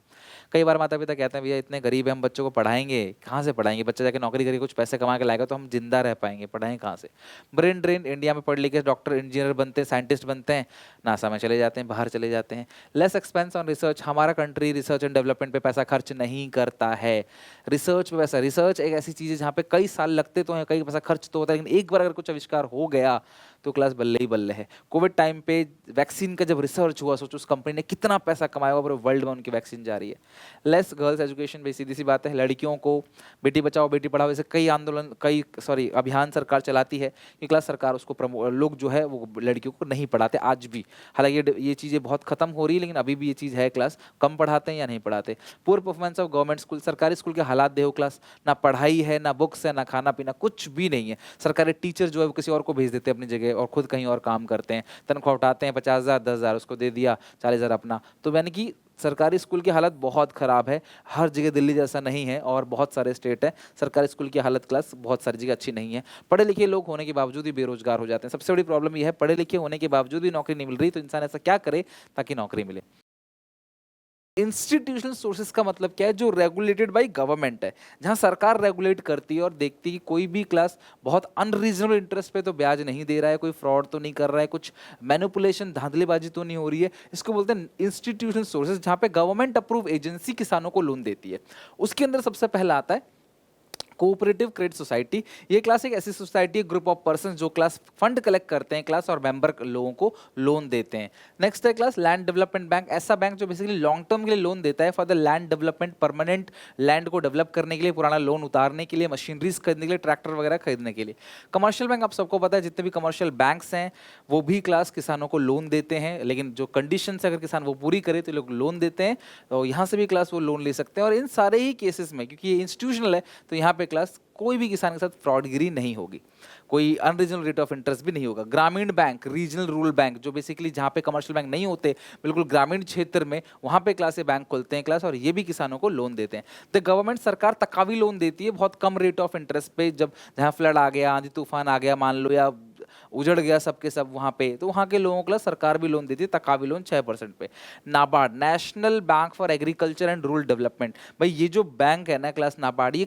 कई बार माता पिता कहते हैं भैया इतने गरीब है, हम बच्चों को पढ़ाएंगे कहाँ से? पढ़ाएंगे, बच्चा जाके नौकरी करके कुछ पैसे कमा के लाएगा तो हम जिंदा रह पाएंगे, पढ़ाएं कहाँ से? ब्रेन ड्रेन, इंडिया में पढ़ लिख के डॉक्टर इंजीनियर बनते हैं, साइंटिस्ट बनते हैं, नासा में चले जाते हैं, बाहर चले जाते हैं। लेस एक्सपेंस ऑन रिसर्च, हमारा कंट्री रिसर्च एंड डेवलपमेंट पे पैसा खर्च नहीं करता है। रिसर्च पे पैसा, रिसर्च एक ऐसी चीज़ है जहाँ पे कई साल लगते तो हैं, कई पैसा खर्च तो होता है, लेकिन एक बार अगर कुछ आविष्कार हो गया तो क्लास बल्ले ही बल्ले है। कोविड टाइम पे वैक्सीन का जब रिसर्च हुआ, सोचो उस कंपनी ने कितना पैसा कमाया हुआ, पूरे वर्ल्ड में उनकी वैक्सीन जा रही है। लेस गर्ल्स एजुकेशन, भी सीधी सी बात है, लड़कियों को बेटी बचाओ बेटी पढ़ाओ ऐसे कई आंदोलन, अभियान सरकार चलाती है कि क्लास सरकार उसको लोग जो है वो लड़कियों को नहीं पढ़ाते आज भी। हालांकि ये चीज़ें बहुत खत्म हो रही है, लेकिन अभी भी ये चीज़ है, क्लास कम पढ़ाते हैं या नहीं पढ़ाते। Poor performance of government school, सरकारी स्कूल के हालात देखो क्लास, ना पढ़ाई है, ना बुक्स है, ना खाना पीना, कुछ भी नहीं है। सरकारी टीचर जो है वो किसी और को भेज देते हैं अपनी जगह और खुद कहीं और काम करते हैं, तनख्वाह उठाते हैं 50,000 10,000 उसको दे दिया, 40,000 अपना। तो यानी कि सरकारी स्कूल की हालत बहुत ख़राब है। हर जगह दिल्ली जैसा नहीं है और बहुत सारे स्टेट है सरकारी स्कूल की हालत क्लास बहुत सारी जगह अच्छी नहीं है। पढ़े लिखे लोग होने के बावजूद ही बेरोजगार हो जाते हैं। सबसे बड़ी प्रॉब्लम यह है, पढ़े लिखे होने के बावजूद भी नौकरी नहीं मिल रही, तो इंसान ऐसा क्या करे ताकि नौकरी मिले? इंस्टीट्यूशनल सोर्सेज का मतलब क्या है? जो रेगुलेटेड बाय गवर्नमेंट है, जहां सरकार रेगुलेट करती है और देखती है कि कोई भी क्लास बहुत अनरीजनेबल इंटरेस्ट पे तो ब्याज नहीं दे रहा है, कोई फ्रॉड तो नहीं कर रहा है, कुछ मैनिपुलेशन धांधलीबाजी तो नहीं हो रही है। इसको बोलते हैं इंस्टीट्यूशनल सोर्सेज, जहां पे गवर्नमेंट अप्रूव एजेंसी किसानों को लोन देती है। उसके अंदर सबसे पहला आता है कोऑपरेटिव क्रेडिट सोसाइटी। ये क्लास एक ऐसी सोसाइटी है, ग्रुप ऑफ पर्सन जो क्लास फंड कलेक्ट करते हैं क्लास और मेंबर लोगों को लोन देते हैं। नेक्स्ट है क्लास लैंड डेवलपमेंट बैंक, ऐसा बैंक जो बेसिकली लॉन्ग टर्म के लिए लोन देता है for the land development, permanent land को डेवलप करने के लिए, पुराना लोन उतारने के लिए, मशीनरीज खरीदने के लिए, ट्रैक्टर वगैरह खरीदने के लिए। कमर्शियल बैंक, आप सबको पता है जितने भी कमर्शियल बैंक्स हैं वो भी क्लास किसानों को लोन देते हैं, लेकिन जो कंडीशन अगर किसान वो पूरी करे तो लोग लोन देते हैं, तो यहाँ से भी क्लास वो लोन ले सकते हैं। और इन सारे ही केसेस में क्योंकि ये इंस्टीट्यूशनल है तो यहाँ पे पे क्लास कोई भी किसान के साथ फ्रॉडगिरी नहीं होगी, कोई अनरीजनल रेट ऑफ इंटरेस्ट भी नहीं होगा। ग्रामीण बैंक, रीजनल रूरल बैंक, जो बेसिकली जहाँ पे कमर्शियल बैंक नहीं होते, बिल्कुल ग्रामीण क्षेत्र में, वहाँ पे क्लास ये बैंक खोलते हैं क्लास, और ये भी किसानों को लोन देते हैं। द गवर्नमेंट, सरकार तकावी लोन देती है बहुत कम रेट ऑफ इंटरेस्ट पे। जब जहाँ फ्लड आ गया, आंधी तूफान आ गया मान लो, या उजड़ गया सबके सब वहाँ पे, तो वहाँ के लोगों के लिए सरकार भी लोन देती है, तकावी लोन 6% पे। NABARD, national bank for agriculture and rural development, भाई ये जो बैंक है ना क्लास नाबार्ड, ये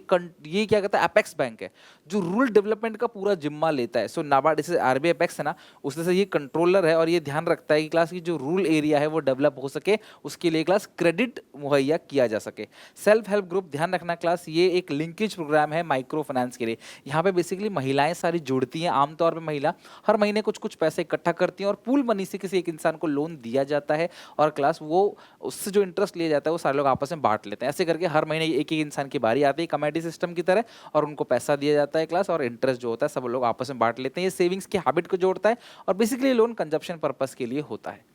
क्या कहता है, एपेक्स बैंक है जो रूरल डेवलपमेंट का पूरा जिम्मा लेता है। सो नाबार्ड, इसे आरबीआई एपेक्स है ना, उसमें से ये कंट्रोलर है, और ये ध्यान रखता है कि क्लास की जो रूरल एरिया है वो डेवलप हो सके, उसके लिए क्लास क्रेडिट मुहैया किया जा सके। सेल्फ हेल्प ग्रुप, ध्यान रखना क्लास, ये एक लिंकेज प्रोग्राम है माइक्रो फाइनेंस के लिए। यहाँ पे बेसिकली महिलाएं सारी जुड़ती हैं, आमतौर पर महिला हर महीने कुछ कुछ पैसे इकट्ठा करती हैं, और पूल मनी से किसी एक इंसान को लोन दिया जाता है, और क्लास वो उससे जो इंटरेस्ट लिया जाता है वो सारे लोग आपस में बांट लेते हैं। ऐसे करके हर महीने एक एक इंसान की बारी आती है कमेटी सिस्टम की तरह, और उनको पैसा दिया जाता है क्लास, और इंटरेस्ट जो होता है सब लोग आपस में बांट लेते हैं। ये सेविंग्स की हैबिट को जोड़ता है, और बेसिकली लोन कंजप्शन पर्पस के लिए होता है।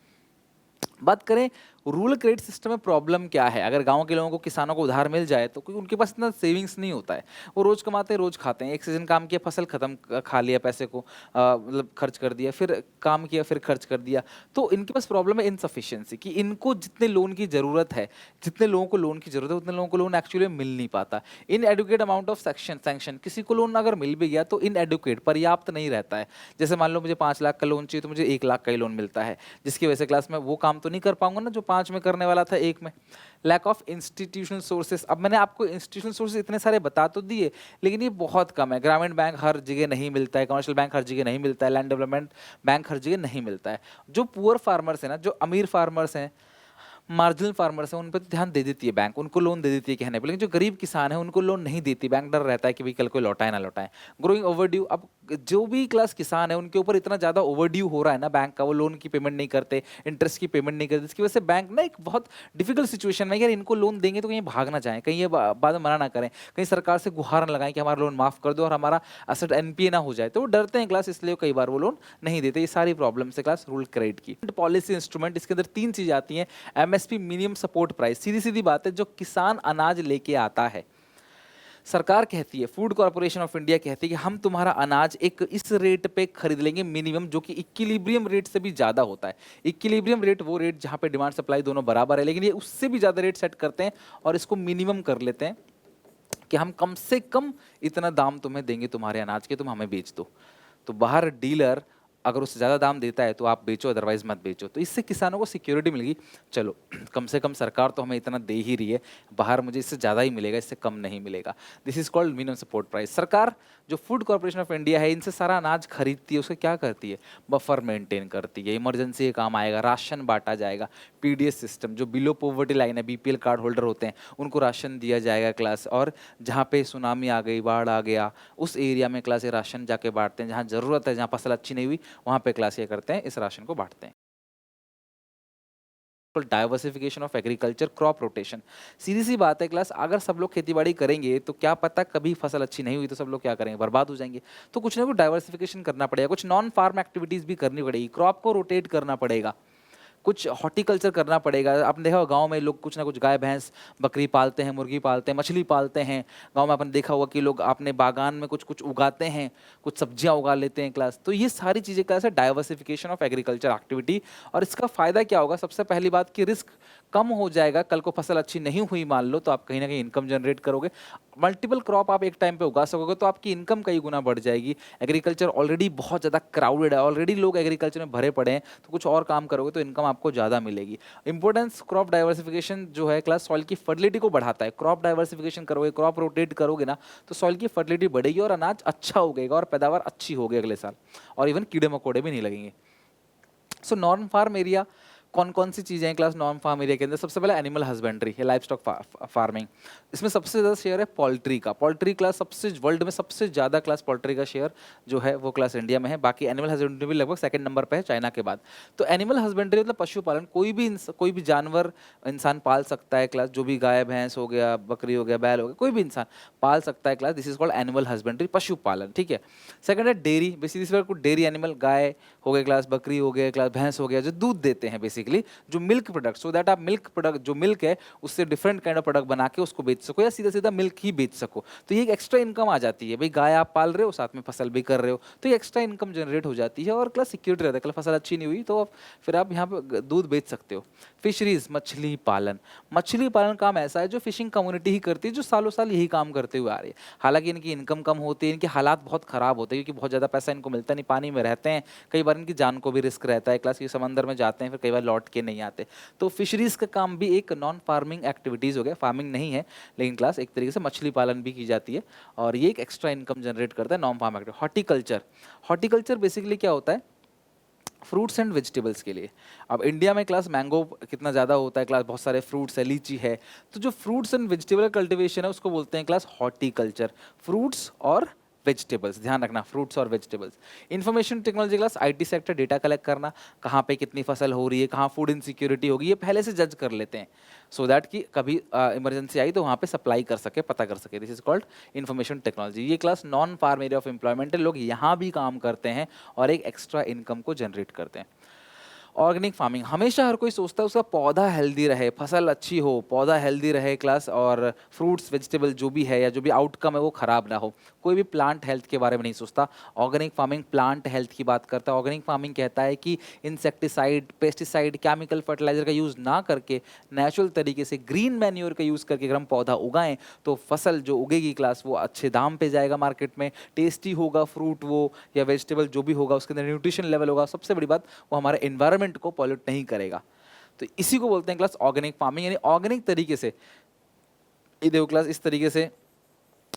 बात करें रूरल क्रेडिट सिस्टम में प्रॉब्लम क्या है, अगर गांव के लोगों को, किसानों को उधार मिल जाए तो क्योंकि उनके पास इतना सेविंग्स नहीं होता है, वो रोज कमाते हैं रोज खाते हैं। एक सीजन काम किया, फसल खत्म, खा लिया पैसे को, मतलब खर्च कर दिया, फिर काम किया, फिर खर्च कर दिया। तो इनके पास प्रॉब्लम है इनसफिशियंसी, कि इनको जितने लोन की जरूरत है, जितने लोगों को लोन की जरूरत है, उतने लोगों को लोन एक्चुअली मिल नहीं पाता। इन एडुकेट अमाउंट ऑफ सैंक्शन, किसी को लोन अगर मिल भी गया तो इन एडुकेट, पर्याप्त नहीं रहता है। जैसे मान लो मुझे 5 लाख का लोन चाहिए तो मुझे 1 लाख का ही लोन मिलता है, जिसकी वजह से क्लास में वो काम तो नहीं कर पाऊंगा ना जो 5 में करने वाला था 1 में। लैक ऑफ इंस्टीट्यूशनल सोर्सेस, अब मैंने आपको इंस्टीट्यूशनल सोर्सेस इतने सारे बता तो दिए, लेकिन ये बहुत कम है। ग्रामीण बैंक हर जगह नहीं मिलता है, कमर्शियल बैंक हर जगह नहीं मिलता है, लैंड डेवलपमेंट बैंक हर जगह नहीं मिलता है। जो पुअर फार्मर्स है ना, जो अमीर फार्मर्स हैं, मार्जिनल फार्मर्स हैं, उन पर तो ध्यान दे देती है बैंक, उनको लोन दे देती है कहने पर, लेकिन जो गरीब किसान है उनको लोन नहीं देती बैंक। डर रहता है कि भाई कल को लौटाए ना लौटाए। ग्रोइंग ओवरड्यू, अब जो भी क्लास किसान है उनके ऊपर इतना ज़्यादा ओवरड्यू हो रहा है ना बैंक का, वो लोन की पेमेंट नहीं करते, इंटरेस्ट की पेमेंट नहीं करते, इसकी वजह से बैंक ना एक बहुत डिफिकल्ट सिचुएशन में, यार इनको लोन देंगे तो कहीं भाग ना जाए, कहीं ये बाद में मना ना करें, कहीं सरकार से गुहार ना लगाएं कि हमारा लोन माफ़ कर दो और हमारा असेट एनपीए ना हो जाए, तो वो डरते हैं क्लास, इसलिए कई बार वो लोन नहीं देते। ये सारी प्रॉब्लम है क्लास रूरल क्रेडिट की। पॉलिसी इंस्ट्रूमेंट, इसके अंदर 3 चीज़ आती हैं। एमएसपी, मिनिमम सपोर्ट प्राइस, सीधी सीधी बात है, जो किसान अनाज लेके आता है, सरकार कहती है, फूड कॉर्पोरेशन ऑफ इंडिया कहती है कि हम तुम्हारा अनाज एक इस रेट पे खरीद लेंगे मिनिमम, जो कि इक्विलिब्रियम रेट से भी ज़्यादा होता है। इक्विलिब्रियम रेट वो रेट जहाँ पे डिमांड सप्लाई दोनों बराबर है, लेकिन ये उससे भी ज़्यादा रेट सेट करते हैं और इसको मिनिमम कर लेते हैं कि हम कम से कम इतना दाम तुम्हें देंगे तुम्हारे अनाज के, तुम हमें बेच दो। तो बाहर डीलर अगर उससे ज़्यादा दाम देता है तो आप बेचो, अदरवाइज मत बेचो। तो इससे किसानों को सिक्योरिटी मिल गई, चलो कम से कम सरकार तो हमें इतना दे ही रही है, बाहर मुझे इससे ज़्यादा ही मिलेगा, इससे कम नहीं मिलेगा। This is called minimum support price. सरकार जो फूड कॉर्पोरेशन ऑफ इंडिया है, इनसे सारा अनाज खरीदती है, उसका क्या करती है, बफर मेंटेन करती है, इमरजेंसी के काम आएगा, राशन बांटा जाएगा, पीडीएस सिस्टम, जो बिलो पॉवर्टी लाइन है, बीपीएल कार्ड होल्डर होते हैं उनको राशन दिया जाएगा क्लास, और जहाँ पे सुनामी आ गई, बाढ़ आ गया, उस एरिया में क्लास ये राशन जाके बांटते हैं, जहाँ ज़रूरत है, जहाँ फसल अच्छी नहीं हुई वहाँ पे क्लास ये करते हैं, इस राशन को बांटते हैं। Diversification of agriculture, crop rotation, सीधी सी बात है क्लास, अगर सब लोग खेतीबाड़ी करेंगे तो क्या पता कभी फसल अच्छी नहीं हुई तो सब लोग क्या करेंगे, बर्बाद हो जाएंगे। तो कुछ ना कुछ डाइवर्सिफिकेशन करना पड़ेगा, कुछ नॉन फार्म एक्टिविटीज़ भी करनी पड़ेगी, क्रॉप को रोटेट करना पड़ेगा, कुछ हॉर्टिकल्चर करना पड़ेगा। आपने देखा होगा गाँव में लोग कुछ ना कुछ गाय भैंस बकरी पालते हैं, मुर्गी पालते हैं, मछली पालते हैं। गांव में आपने देखा होगा कि लोग अपने बागान में कुछ कुछ उगाते हैं, कुछ सब्जियां उगा लेते हैं क्लास। तो ये सारी चीज़ें क्लास है डाइवर्सिफिकेशन ऑफ एग्रीकल्चर एक्टिविटी। और इसका फ़ायदा क्या होगा, सबसे पहली बात कि रिस्क कम हो जाएगा, कल को फसल अच्छी नहीं हुई मान लो तो आप कहीं ना कहीं इनकम जनरेट करोगे। मल्टीपल क्रॉप आप एक टाइम पे उगा सकोगे तो आपकी इनकम कई गुना बढ़ जाएगी। एग्रीकल्चर ऑलरेडी बहुत ज़्यादा क्राउडेड है, ऑलरेडी लोग एग्रीकल्चर में भरे पड़े हैं, तो कुछ और काम करोगे तो इनकम आपको ज़्यादा मिलेगी। इंपॉर्टेंस क्रॉप डाइवर्सिफिकेशन जो है क्लास सॉइल की फर्टिलिटी को बढ़ाता है। क्रॉप डाइवर्सिफिकेशन करोगे, क्रॉप रोटेट करोगे ना, तो सॉइल की फर्टिलिटी बढ़ेगी और अनाज अच्छा उगेगा और पैदावार अच्छी होगी अगले साल, और इवन कीड़े मकोड़े भी नहीं लगेंगे। सो नॉन फार्म एरिया, कौन कौन सी चीज़ें हैं क्लास नॉन फार्म एरिया के अंदर, सबसे पहले एनिमल हस्बेंड्री है, लाइफ स्टॉक फार्मिंग, इसमें सबसे ज़्यादा शेयर है पोल्ट्री का। पोल्ट्री क्लास सबसे वर्ल्ड में सबसे ज़्यादा क्लास पोल्ट्री का शेयर जो है वो क्लास इंडिया में है। बाकी एनिमल हस्बेंड्री भी लगभग सेकंड नंबर पे है चाइना के बाद। तो एनिमल हस्बेंड्री मतलब पशुपालन, कोई भी जानवर इंसान पाल सकता है क्लास, जो भी गाय भैंस हो गया, बकरी हो गया, बैल हो गया, कोई भी इंसान पाल सकता है class. This is called animal husbandry, पशुपालन, ठीक है। सेकंड है डेयरी, बेसिकली डेयरी एनिमल, गाय हो गए क्लास, बकरी हो गया क्लास, भैंस हो गया, जो दूध देते हैं बेसिकली, बेसिकली जो मिल्क प्रोडक्ट, सो दैट आप मिल्क प्रोडक्ट जो मिल्क है उससे डिफरेंट काइंड ऑफ प्रोडक्ट बना के उसको बेच सको या सीधा सीधा मिल्क ही बेच सको। तो ये एक एक्स्ट्रा इनकम आ जाती है, भाई गाय आप पाल रहे हो साथ में फसल भी कर रहे हो, तो ये एक्स्ट्रा इनकम जनरेट हो जाती है और प्लस सिक्योरिटी रहता है, कल फसल अच्छी नहीं हुई तो फिर आप यहाँ पे दूध बेच सकते हो। फिशरीज, मछली पालन, मछली पालन काम ऐसा है जो फिशिंग कम्युनिटी ही करती है, जो सालों साल यही काम करते हुए आ रही है। हालांकि इनकी इनकम कम होती है, इनके हालात बहुत खराब होते हैं क्योंकि बहुत ज़्यादा पैसा इनको मिलता नहीं, पानी में रहते हैं, कई बार इनकी जान को भी रिस्क रहता है, क्लास ये समंदर में जाते हैं फिर कई बार लौट के नहीं आते। तो फिशरीज का काम भी एक नॉन फार्मिंग एक्टिविटीज़ हो गया, फार्मिंग नहीं है लेकिन क्लास एक तरीके से मछली पालन भी की जाती है और ये एक एक्स्ट्रा इनकम जनरेट करता है non farm activity. Horticulture, horticulture basically क्या होता है, फ्रूट्स एंड वेजिटेबल्स के लिए। अब इंडिया में क्लास मैंगो कितना ज़्यादा होता है क्लास, बहुत सारे फ्रूट्स है, लीची है, तो जो फ्रूट्स एंड वेजिटेबल कल्टीवेशन है उसको बोलते हैं क्लास हॉर्टिकल्चर। फ्रूट्स और वेजिटेबल्स, दैट रखना, फ्रूट्स और vegetables. Information technology class IT sector, data collect करना, कहाँ पे कितनी फसल हो रही है, कहाँ फूड इनसिक्योरिटी होगी, ये पहले से जज कर लेते हैं सो दैट कि कभी इमरजेंसी आई तो वहाँ पे सप्लाई कर सके, पता कर सके। This is called information technology. ये class non farm area of employment है, लोग यहाँ भी काम करते हैं और एक एक्स्ट्रा इनकम को जनरेट करते हैं। ऑर्गेनिक फार्मिंग, हमेशा हर कोई सोचता है उसका पौधा हेल्दी रहे, फसल अच्छी हो, पौधा हेल्दी रहे क्लास, और फ्रूट्स वेजिटेबल जो भी है या जो भी आउटकम है वो खराब ना हो, कोई भी प्लांट हेल्थ के बारे में नहीं सोचता। ऑर्गेनिक फार्मिंग प्लांट हेल्थ की बात करता है। ऑर्गेनिक फार्मिंग कहता है कि इंसेक्टिसाइड, पेस्टिसाइड, केमिकल फर्टिलाइजर का यूज़ ना करके नेचुरल तरीके से ग्रीन मैन्योर का यूज़ करके अगर हम पौधा उगाएं तो फसल जो उगेगी क्लास वो अच्छे दाम पे जाएगा मार्केट में, टेस्टी होगा फ्रूट वो या वेजिटेबल जो भी होगा, उसके अंदर न्यूट्रिशन लेवल होगा, सबसे बड़ी बात वो हमारे एनवायरनमेंट को पॉल्यूट नहीं करेगा। तो इसी को बोलते हैं क्लास ऑर्गेनिक फार्मिंग, यानी ऑर्गेनिक तरीके से ये देखो क्लास इस तरीके से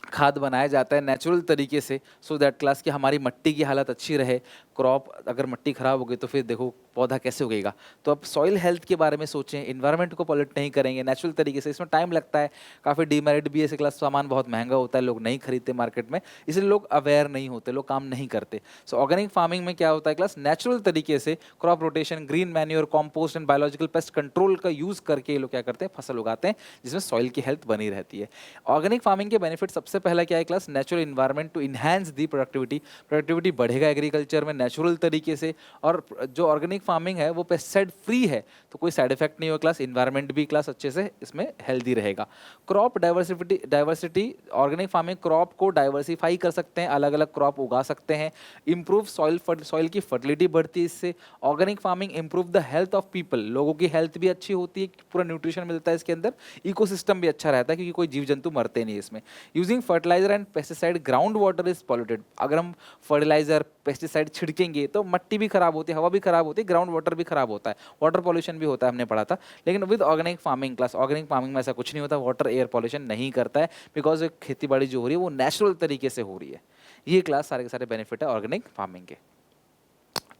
खाद बनाया जाता है नेचुरल तरीके से, सो दैट क्लास की हमारी मिट्टी की हालत अच्छी रहे। क्रॉप अगर मिट्टी खराब हो गई तो फिर देखो पौधा कैसे उगेगा। तो अब सॉइल हेल्थ के बारे में सोचें, इन्वायरमेंट को पॉल्यूट नहीं करेंगे नेचुरल तरीके से। इसमें टाइम लगता है, काफ़ी डीमेरिट भी, ऐसे क्लास सामान बहुत महंगा होता है, लोग नहीं खरीदते मार्केट में, इसलिए लोग अवेयर नहीं होते, लोग काम नहीं करते। सो ऑर्गेनिक फार्मिंग में क्या होता है क्लास, नेचुरल तरीके से crop rotation, green manure, compost and biological pest control का यूज़ करके ये लोग क्या करते हैं, फसल उगाते हैं जिसमें सॉइल की हेल्थ बनी रहती है। ऑर्गेनिक फार्मिंग के बेनिफिट सबसे पहला क्या है class, natural environment to enhance the productivity, productivity बढ़ेगा एग्रीकल्चर में नेचुरल तरीके से। और जो ऑर्गेनिक फार्मिंग है वो पेस्टिसाइड फ्री है तो कोई साइड इफेक्ट नहीं होगा क्लास, इन्वायरमेंट भी क्लास अच्छे से इसमें हेल्दी रहेगा। Crop diversity, organic farming crop को डाइवर्सिफाई कर सकते हैं, अलग अलग क्रॉप उगा सकते हैं। इंप्रूव सॉइल की फर्टिलिटी बढ़ती है इससे। Organic farming improve the health of people, लोगों की हेल्थ भी अच्छी होती है, पूरा न्यूट्रिशन मिलता है इसके अंदर, इकोसिस्टम भी अच्छा रहता है क्योंकि कोई जीव जंतु मरते नहीं इसमें। Using fertilizer and pesticide, ground water is polluted, अगर हम फर्टिलाइजर पेस्टिसाइड छिड़केंगे तो मिट्टी भी खराब होती है, हवा भी खराब होती है, ग्राउंड वाटर भी खराब होता है, वाटर पॉल्यूशन भी होता है, हमने पढ़ा था। लेकिन with organic farming class, organic farming में ऐसा कुछ नहीं होता, वाटर एयर पॉल्यूशन नहीं करता है, बिकॉज खेती बाड़ी जो हो रही है वो नेचुरल तरीके से हो रही है। ये क्लास सारे के सारे बेनिफिट है ऑर्गेनिक फार्मिंग के।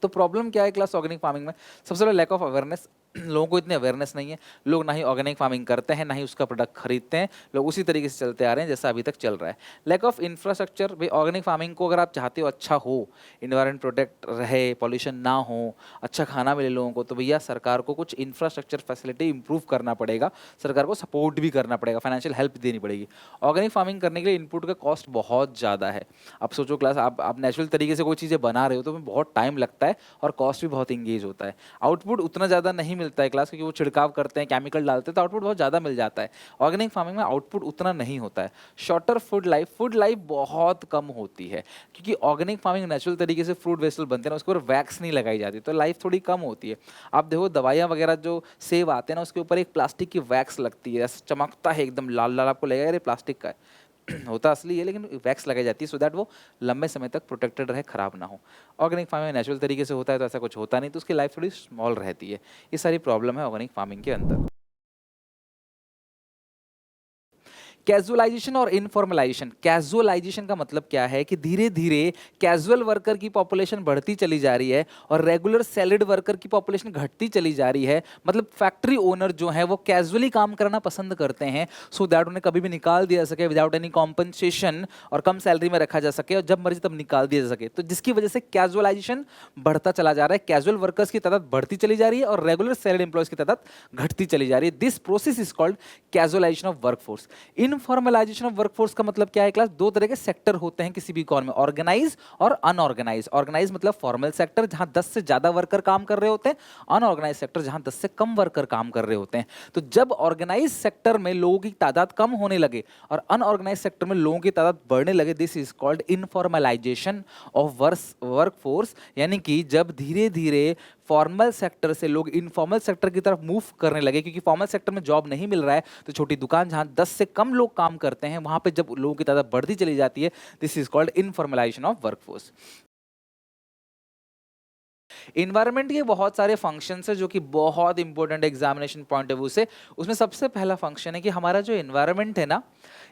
तो प्रॉब्लम क्या है क्लास ऑर्गेनिक फार्मिंग में, सबसे पहले लैक ऑफ अवेयरनेस, लोगों को इतनी अवेयरनेस नहीं है, लोग ना ही ऑर्गेनिक फार्मिंग करते हैं ना ही उसका प्रोडक्ट खरीदते हैं, लोग उसी तरीके से चलते आ रहे हैं जैसा अभी तक चल रहा है। लैक ऑफ इंफ्रास्ट्रक्चर, भाई ऑर्गेनिक फार्मिंग को अगर आप चाहते हो अच्छा हो, इन्वायरमेंट प्रोटेक्ट रहे, पॉल्यूशन ना हो, अच्छा खाना मिले लोगों को, तो भैया सरकार को कुछ इंफ्रास्ट्रक्चर फैसिलिटी इंप्रूव करना पड़ेगा, सरकार को सपोर्ट भी करना पड़ेगा, फाइनेंशियल हेल्प देनी पड़ेगी। ऑर्गेनिक फार्मिंग करने के लिए इनपुट का कॉस्ट बहुत ज़्यादा है। अब सोचो क्लास, आप नेचुरल तरीके से कोई चीज़ें बना रहे हो तो बहुत टाइम लगता है और कॉस्ट भी बहुत इंगेज होता है। आउटपुट उतना ज़्यादा नहीं मिलता है क्लास, क्योंकि वो छिड़काव करते हैं, केमिकल डालते हैं, तो आउटपुट बहुत ज़्यादा मिल जाता है। ऑर्गेनिक फार्मिंग में आउटपुट उतना नहीं होता है। शॉर्टर फूड लाइफ बहुत कम होती है, क्योंकि ऑर्गेनिक फार्मिंग नेचुरल तरीके से फ्रूट वेजिटेबल बनते हैं ना, उसके ऊपर वैक्स नहीं लगाई जाती, तो लाइफ थोड़ी कम होती है। आप देखो दवाइयाँ वगैरह जो सेब आते हैं ना, उसके ऊपर एक प्लास्टिक की वैक्स लगती है, चमकता है एकदम लाल लाल, आपको लगेगा ये प्लास्टिक का है होता असली है, लेकिन वैक्स लगाई जाती है सो दैट वो लंबे समय तक प्रोटेक्टेड रहे, खराब ना हो। ऑर्गेनिक फार्मिंग में नेचुरल तरीके से होता है तो ऐसा कुछ होता नहीं, तो उसकी लाइफ थोड़ी स्मॉल रहती है। ये सारी प्रॉब्लम है ऑर्गेनिक फार्मिंग के अंदर। कैजुअलाइजेशन और इनफॉर्मलाइजेशन, कैजुअलाइजेशन का मतलब क्या है कि धीरे धीरे कैजुअल वर्कर की पॉपुलेशन बढ़ती चली जा रही है और रेगुलर सैलरीड वर्कर की पॉपुलेशन घटती चली जा रही है। मतलब फैक्ट्री ओनर जो है वो कैजुअली काम करना पसंद करते हैं, सो दैट उन्हें कभी भी निकाल दिया सके विदाउट एनी कॉम्पनसेशन, और कम सैलरी में रखा जा सके और जब मर्जी तब निकाल दिया जा सके। तो जिसकी वजह से कैजुअलाइजेशन बढ़ता चला जा रहा है, कैजुअल वर्कर्स की तादाद बढ़ती चली जा रही है और रेगुलर सैलरीड एम्प्लॉयज की तादाद घटती चली जा रही है। This process is called casualisation of workforce. In informalisation of workforce का मतलब क्या है क्लास? दो तरह के सेक्टर होते हैं किसी भी इकोनॉमी में, ऑर्गेनाइज और अनऑर्गेनाइज। ऑर्गेनाइज मतलब फॉर्मल सेक्टर जहां 10 से ज्यादा वर्कर काम कर रहे होते हैं, अनऑर्गेनाइज सेक्टर जहां 10 से कम वर्कर काम कर रहे होते हैं। तो जब ऑर्गेनाइज सेक्टर में लोगों की तादाद कम होने लगे और अनऑर्गेनाइज सेक्टर में लोगों की तादाद बढ़ने लगे, this is called informalisation of workforce. यानी कि जब धीरे धीरे फॉर्मल सेक्टर से लोग इनफॉर्मल सेक्टर की तरफ मूव करने लगे, क्योंकि फॉर्मल सेक्टर में जॉब नहीं मिल रहा है, तो छोटी दुकान जहां 10 से कम लोग काम करते हैं वहां पे जब लोगों की तादाद बढ़ती चली जाती है, this is called informalisation of workforce. Environment के बहुत सारे फंक्शंस है जो कि बहुत important examination point of view से। उसमें सबसे पहला फंक्शन है कि हमारा जो इन्वायरमेंट है ना,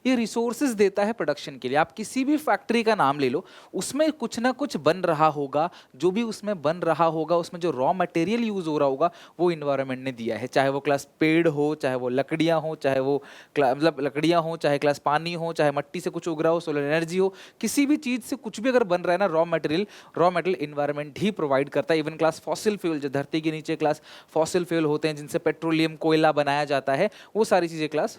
ये रिसोर्सेज देता है प्रोडक्शन के लिए। आप किसी भी फैक्ट्री का नाम ले लो, उसमें कुछ ना कुछ बन रहा होगा, जो भी उसमें बन रहा होगा, उसमें जो रॉ मटेरियल यूज हो रहा होगा वो इन्वायरमेंट ने दिया है। चाहे वो क्लास पेड़ हो, चाहे वो लकड़ियाँ हो, चाहे वो मतलब लकड़ियाँ हो, चाहे क्लास पानी हो, चाहे मट्टी से कुछ उग रहा हो, सोलर एनर्जी हो, किसी भी चीज़ से कुछ भी अगर बन रहा है ना, रॉ मटेरियल इन्वायरमेंट ही प्रोवाइड करता है। इवन क्लास फॉसिल फ्यूल, जो धरती के नीचे क्लास फॉसिल फ्यूल होते हैं जिनसे पेट्रोलियम कोयला बनाया जाता है, वो सारी चीज़ें क्लास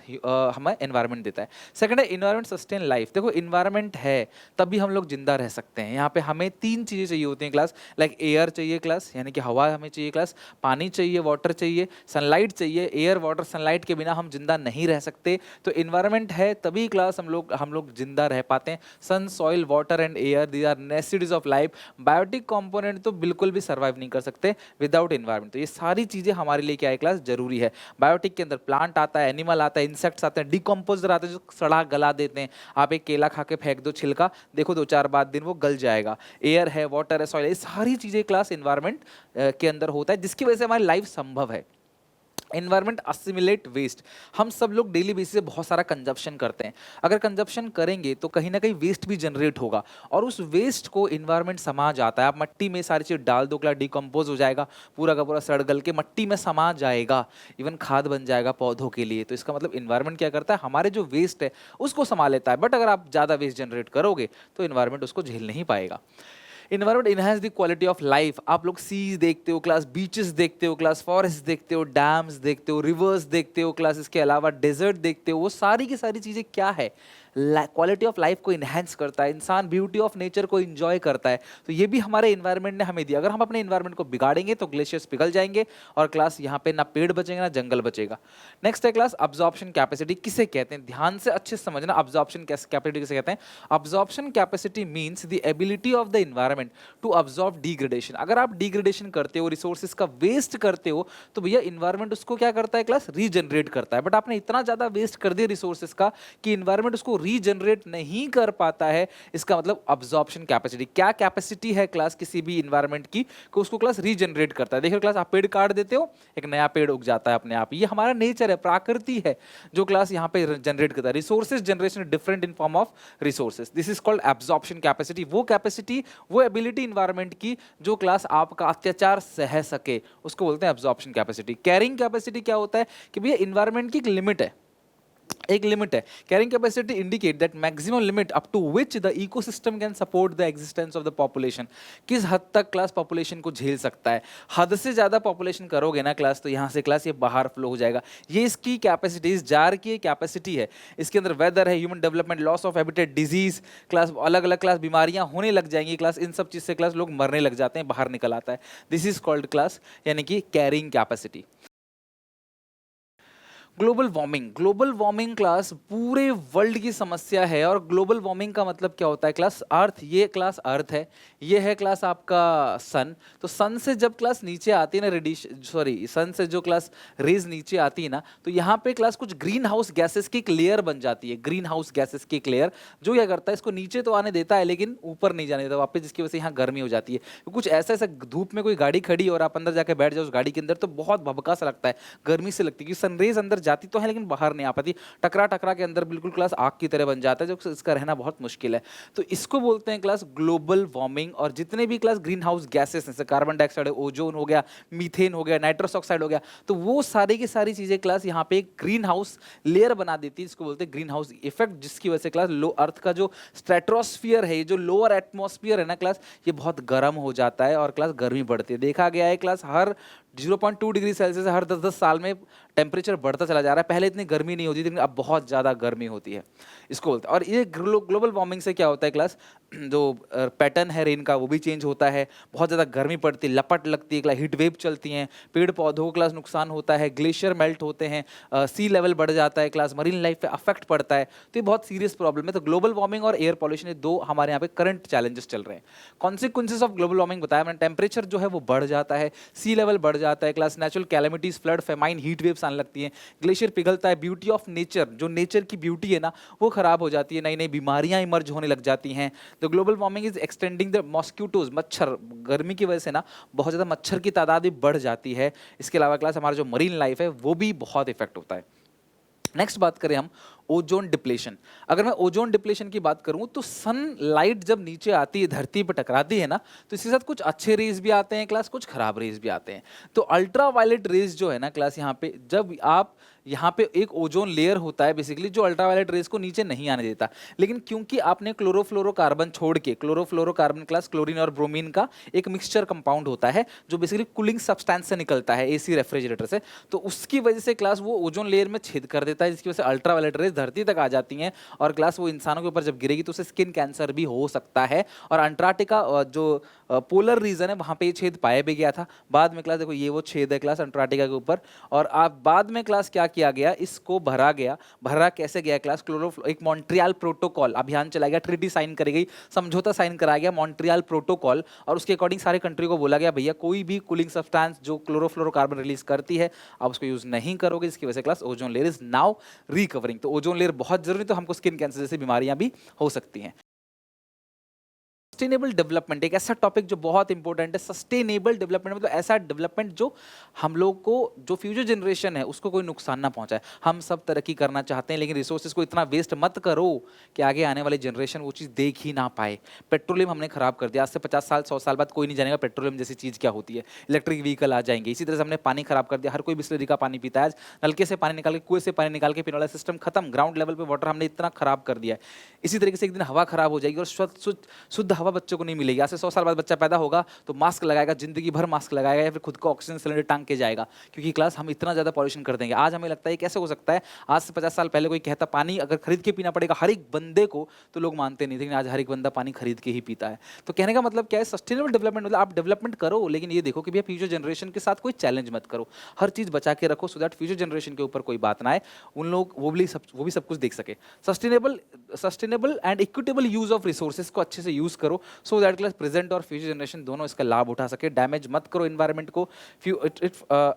हमें एनवायरनमेंट देता है। सेकंड है इन्वायरमेंट सस्टेन लाइफ। देखो इन्वायरमेंट है तभी हम लोग जिंदा रह सकते हैं। यहाँ पे हमें तीन चीज़ें चाहिए होती हैं क्लास, लाइक एयर चाहिए क्लास, यानी कि हवा हमें चाहिए क्लास, पानी चाहिए, वाटर चाहिए, सनलाइट चाहिए। एयर वाटर सनलाइट के बिना हम जिंदा नहीं रह सकते। तो इन्वायरमेंट है तभी क्लास हम लोग जिंदा रह पाते हैं। Sun, soil, water and air, these are necessities of life. Biotic component तो बिल्कुल भी सर्वाइव नहीं कर सकते विदाउट इन्वायरमेंट। तो ये सारी चीज़ें हमारे लिए क्या है क्लास? जरूरी है। बायोटिक के अंदर प्लांट आता है, एनिमल आता है, इंसेक्ट्स आते हैं, डिकम्पोजर आते हैं जो सड़ा गला देते हैं। आप एक केला खा के फेंक दो छिलका, देखो 2-4 बाद दिन वो गल जाएगा। एयर है, वाटर है, सॉइल है, ये सारी चीज़ें क्लास इन्वायरमेंट के अंदर होता है, जिसकी वजह से हमारी लाइफ संभव है। Environment assimilate waste. हम सब लोग डेली बेसिस पे बहुत सारा कंजप्शन करते हैं। अगर कंजप्शन करेंगे तो कहीं ना कहीं वेस्ट भी जनरेट होगा और उस वेस्ट को इन्वायरमेंट समा जाता है। आप मट्टी में सारी चीज़ डाल दो, क्लास डिकम्पोज हो जाएगा, पूरा का पूरा सड़ गल के मट्टी में समा जाएगा, इवन खाद बन जाएगा पौधों के लिए। तो इसका मतलब इन्वायरमेंट क्या करता है? हमारे जो वेस्ट है उसको संभाल लेता है। बट अगर आप ज़्यादा वेस्ट जनरेट करोगे तो इन्वायरमेंट उसको झेल नहीं पाएगा। Environment enhance the quality of life. आप लोग सीज देखते हो क्लास, बीचेस देखते हो क्लास, फॉरेस्ट देखते हो, डैम्स देखते हो, रिवर्स देखते हो क्लास, इसके अलावा डेजर्ट देखते हो। वो सारी की सारी चीज़ें क्या है? क्वालिटी ऑफ लाइफ को इन्हेंस करता है। इंसान ब्यूटी ऑफ नेचर को इंजॉय करता है। तो ये भी हमारे इन्वायरमेंट ने हमें दिया। अगर हम अपने इन्वायरमेंट को बिगाड़ेंगे तो ग्लेशियर्स पिघल जाएंगे और क्लास यहाँ पे ना पेड़ बचेंगे ना जंगल बचेगा। नेक्स्ट है क्लास अब्जॉर्प्शन कैपेसिटी। किसे कहते हैं? ध्यान से अच्छे से समझना, अब्जॉर्प्शन कैपेसिटी किसे कहते हैं? Absorption capacity means the ability of the environment to absorb degradation. अगर आप डिग्रेडेशन करते हो, रिसोर्सेज का वेस्ट करते हो, तो भैया इन्वायरमेंट उसको क्या करता है क्लास? रीजनरेट करता है। बट आपने इतना ज्यादा वेस्ट कर दिया रिसोर्सेज का कि इन्वायरमेंट उसको रीजनरेट नहीं कर पाता है। इसका मतलब अब्जॉर्प्शन कैपेसिटी। क्या कैपेसिटी है क्लास किसी भी इन्वायरमेंट की कि उसको क्लास रीजनरेट करता है? देखिए क्लास, आप पेड़ काट देते हो, एक नया पेड़ उग जाता है अपने आप। ये हमारा नेचर है, प्रकृति है जो क्लास यहाँ पे जनरेट करता है। Resources generation different in form of resources, this is called absorption capacity. वो कैपेसिटी, वो एबिलिटी इन्वायरमेंट की जो क्लास आपका अत्याचार सह सके, उसको बोलते हैं एब्जॉर्प्शन कैपेसिटी। कैरिंग कैपेसिटी क्या होता है कि भैया इन्वायरमेंट की एक लिमिट है, एक लिमिट है। Carrying capacity indicate that maximum limit up to which the ecosystem can support the existence of the population. किस हद तक क्लास पॉपुलेशन को झेल सकता है। हद से ज्यादा पॉपुलेशन करोगे ना क्लास, तो यहाँ से क्लास ये बाहर फ्लो हो जाएगा। ये इसकी कैपेसिटी, इस जार की कैपेसिटी है। इसके अंदर वेदर है, human development, loss of habitat, disease, class अलग अलग क्लास बीमारियां होने लग जाएंगी क्लास। इन सब चीज से क्लास लोग मरने लग जाते हैं, बाहर निकल आता है। दिस इज कॉल्ड क्लास यानी कि carrying capacity. Global warming. Global warming class पूरे वर्ल्ड की समस्या है। और ग्लोबल वार्मिंग का मतलब क्या होता है क्लास? अर्थ, ये क्लास अर्थ है, ये है क्लास आपका सन। तो सन से जब क्लास नीचे आती है ना रेडिएशन, सॉरी सन से जो क्लास रेज नीचे आती है ना, तो यहाँ पे क्लास कुछ ग्रीन हाउस गैसेस की एक लेयर बन जाती है। ग्रीन हाउस गैसेस की एक लेयर जो क्या करता है, इसको नीचे तो आने देता है लेकिन ऊपर नहीं जाने देता वापस, जिसकी वजह से यहाँ गर्मी हो जाती है। तो कुछ ऐसा ऐसा धूप में कोई गाड़ी खड़ी और आप अंदर जाके बैठ जाओ उस गाड़ी के अंदर, तो बहुत भभका सा लगता है, गर्मी से लगती है, क्योंकि सनरेज अंदर जाती तो है लेकिन बाहर नहीं आ पाती। टकरा टकरा के अंदर बिल्कुल क्लास आग की तरह बन जाता है, जो इसका रहना बहुत मुश्किल है। तो इसको बोलते हैं क्लास ग्लोबल वार्मिंग। और जितने भी क्लास ग्रीन हाउस गैसेस जैसे कार्बन डाइऑक्साइड, ओजोन हो गया, मीथेन हो गया, नाइट्रस ऑक्साइड हो गया, तो वो सारी की सारी चीजें क्लास यहाँ पे ग्रीन हाउस लेयर बना देती है। इसको बोलते हैं ग्रीन हाउस इफेक्ट, जिसकी वजह से क्लास लो अर्थ का जो स्ट्रेटोस्फियर है, जो लोअर एटमॉस्फियर है ना क्लास, ये बहुत गर्म हो जाता है और क्लास गर्मी बढ़ती है। देखा गया है क्लास हर 0.2 डिग्री सेल्सियस हर 10-10 साल में टेम्परेचर बढ़ता चला जा रहा है। पहले इतनी गर्मी नहीं होती थी, लेकिन अब बहुत ज़्यादा गर्मी होती है, इसको बोलते हैं। और ये ग्लोबल वार्मिंग से क्या होता है क्लास, जो पैटर्न है रेन का वो भी चेंज होता है, बहुत ज़्यादा गर्मी पड़ती है, लपट लगती है क्लास, हीट वेव चलती हैं, पेड़ पौधों को क्लास नुकसान होता है, ग्लेशियर मेल्ट होते हैं, सी लेवल बढ़ जाता है क्लास, मरीन लाइफ पे अफेक्ट पड़ता है। तो ये बहुत सीरियस प्रॉब्लम है। तो ग्लोबल वार्मिंग और एयर पॉल्यूशन, ये दो हमारे यहाँ पे करंट चैलेंजेस चल रहे हैं। कॉन्सिक्वेंसेज ऑफ ग्लोबल वार्मिंग बताया मैंने, टेम्परेचर जो है वो बढ़ जाता है, सी लेवल बढ़ जाता है class, natural calamities, flood, famine, heat waves आने लगती हैं, ग्लेशियर पिघलता है, ब्यूटी ऑफ नेचर, जो नेचर की ब्यूटी है ना वो खराब हो जाती है, नई नई बीमारियां इमर्ज होने लग जाती हैं। तो global warming is extending the mosquitoes, मच्छर, गर्मी की वजह से ना बहुत ज़्यादा मच्छर की तादाद भी बढ़ जाती है। इसके अलावा क्लास हमारा जो मरीन लाइफ है वो भी बहुत इफेक्ट होता है। नेक्स्ट बात करें हम ओजोन डिप्लेशन। अगर मैं ओजोन डिप्लेशन की बात करूं तो सनलाइट जब नीचे आती है, धरती पर टकराती है ना, तो इसके साथ कुछ अच्छे रेज भी आते हैं क्लास, कुछ खराब रेज भी आते हैं। तो अल्ट्रा वायलेट रेज जो है ना क्लास, यहाँ पे जब आप यहाँ पे एक ओजोन लेयर होता है बेसिकली जो अल्ट्रा वायलेट रेज को नीचे नहीं आने देता, लेकिन क्योंकि आपने क्लोरोफ्लोरोकार्बन छोड़ के, क्लोरोफ्लोरोकार्बन क्लास क्लोरीन और ब्रोमीन का एक मिक्सचर कंपाउंड होता है जो बेसिकली कूलिंग सब्सटेंस से निकलता है एसी रेफ्रिजरेटर से, तो उसकी वजह से क्लास वो ओजोन लेयर में छेद कर देता है, जिसकी वजह से अल्ट्रा वायलेट रेज धरती तक आ जाती हैं और क्लास वो इंसानों के ऊपर जब गिरेगी तो उसे स्किन कैंसर भी हो सकता है। और अंटार्कटिका जो पोलर रीजन है वहाँ पे ये छेद पाया भी गया था। बाद में क्लास देखो ये वो छेद है क्लास अंटार्कटिका के ऊपर, और आप बाद में क्लास क्या किया गया, इसको भरा गया। भरा कैसे गया क्लास, एक मॉन्ट्रियल प्रोटोकॉल अभियान चलाया गया, ट्रीटी साइन करी गई, समझौता साइन कराया गया मॉन्ट्रियल प्रोटोकॉल, और उसके अकॉर्डिंग सारे कंट्री को बोला गया भैया कोई भी कूलिंग सब्सटेंस जो क्लोरोफ्लोरोकार्बन रिलीज करती है आप उसको यूज नहीं करोगे, जिसकी वजह से class ozone layer is now recovering. तो ओजोन लेयर बहुत जरूरी, तो हमको स्किन कैंसर जैसी बीमारियां भी हो सकती हैं। सस्टेनेबल डेवलपमेंट एक ऐसा टॉपिक जो बहुत इंपॉर्टेंट है। सस्टेनेबल डेवलपमेंट मतलब ऐसा डेवलपमेंट जो हम लोग को, जो फ्यूचर जनरेशन है उसको कोई नुकसान ना पहुंचाए। हम सब तरक्की करना चाहते हैं, लेकिन रिसोर्सेज को इतना वेस्ट मत करो कि आगे आने वाली जनरेशन वो चीज़ देख ही ना पाए। पेट्रोलियम हमने खराब कर दिया, आज से 50 साल 100 साल बाद कोई नहीं जानेगा पेट्रोलियम जैसी चीज़ क्या होती है। इलेक्ट्रिक व्हीकल आ जाएंगे। इसी तरह से हमने पानी खराब कर दिया, हर कोई बिस्लरी का पानी पीता है, आज नलके से पानी निकाल के, कुएं से पानी निकाल के पीने वाला सिस्टम खत्म। ग्राउंड लेवल पे वाटर हमने इतना खराब कर दिया है। इसी तरीके से एक दिन हवा खराब हो जाएगी और शुद्ध हवा बच्चों को नहीं मिलेगी। आज से 100 साल बाद बच्चा पैदा होगा तो मास्क लगाएगा, जिंदगी भर मास्क लगाएगा, या फिर खुद को ऑक्सीजन सिलेंडर टांग के जाएगा, क्योंकि क्लास हम इतना ज़्यादा पॉल्यूशन कर देंगे। आज हमें लगता है कैसे हो सकता है, आज से 50 साल पहले कोई कहता पानी अगर खरीद के पीना पड़ेगा हर एक बंदे को, तो लोग मानते नहीं थे, लेकिन आज हर एक बंदा पानी खरीद के ही पीता है। तो कहने का मतलब क्या है, सस्टेनेबल डेवलपमेंट मतलब आप डेवलपमेंट करो, लेकिन ये देखो कि भैया फ्यूचर जनरेशन के साथ कोई चैलेंज मत करो, हर चीज़ बचा के रखो, सो दैट फ्यूचर जनरेशन के ऊपर कोई बात ना आए, उन लोग वो भी सब कुछ देख सके। Sustainable and equitable use of resources को अच्छे से यूज करो, सो दैट क्लास प्रेजेंट और फ्यूचर जनरेशन दोनों इसका लाभ उठा सके। डैमेज मत करो एनवायरनमेंट को।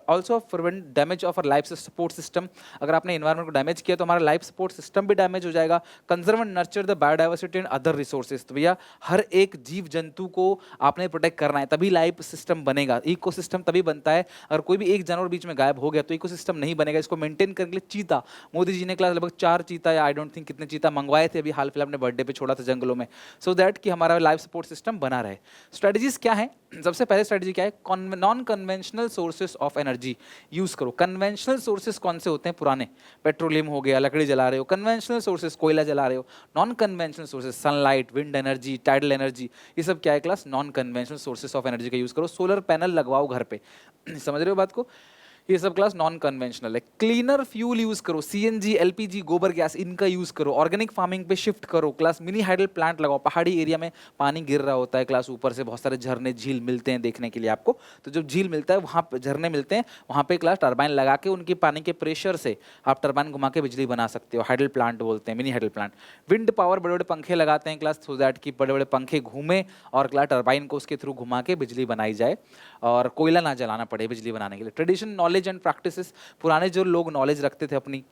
Also prevent damage of our life support system. अगर आपने एनवायरनमेंट को डैमेज किया तो हमारा लाइफ सपोर्ट सिस्टम भी डैमेज हो जाएगा। Conserve and nurture the biodiversity and other resources. तो भैया हर एक जीव जंतु को आपने प्रोटेक्ट करना है, तभी लाइफ सिस्टम बनेगा। इकोसिस्टम तभी बनता है, अगर कोई भी एक जानवर बीच में गायब हो गया तो इकोसिस्टम नहीं बनेगा। इसको मेंटेन करने के लिए चीता, मोदी जी ने क्लास लगभग 4 चीता या आई डोंट थिंक कितने चीता मंगवाए थे, अभी हाल फिलहाल अपने बर्थडे पे छोड़ा था जंगलों में, सो दैट कि हमारा लाइफ सपोर्ट सिस्टम बना रहे। स्ट्रेटजीज क्या है, सबसे पहले स्ट्रेटजी क्या है, non conventional sources of energy use करो। कन्वेंशनल सोर्सेस कौन से होते हैं, पुराने, पेट्रोलियम हो गया, लकड़ी जला रहे हो, कन्वेंशनल सोर्सेस कोयला जला रहे हो। Non conventional sources sunlight, wind energy, tidal energy, ये सब क्या है class, non conventional sources of energy का यूज करो। सोलर पैनल लगवाओ घर पे समझ रहे हो बात को, ये सब क्लास नॉन कन्वेंशनल है। क्लीनर फ्यूल यूज करो, सीएनजी, एलपीजी, गोबर गैस, इनका यूज करो। ऑर्गेनिक फार्मिंग पे शिफ्ट करो क्लास। मिनी हाइडल प्लांट लगाओ, पहाड़ी एरिया में पानी गिर रहा होता है क्लास, ऊपर से बहुत सारे झरने झील मिलते हैं देखने के लिए आपको, तो जब झील मिलता है वहाँ पे झरने मिलते हैं, वहाँ पे क्लास टरबाइन लगा के उनके पानी के प्रेशर से आप टरबाइन घुमा के बिजली बना सकते हो। हाइडल प्लांट बोलते हैं, mini hydel plant. Wind power, बड़े बड़े पंखे लगाते हैं क्लास, सो दैट कि बड़े बड़े पंखे घूमे और क्लास टरबाइन को उसके थ्रू घुमा के बिजली बनाई जाए और कोयला ना जलाना पड़े बिजली बनाने के लिए। ट्रेडिशन, नॉलेज एंड प्रैक्टिसेस, पुराने जो लोग नॉलेज रखते थे, अपनी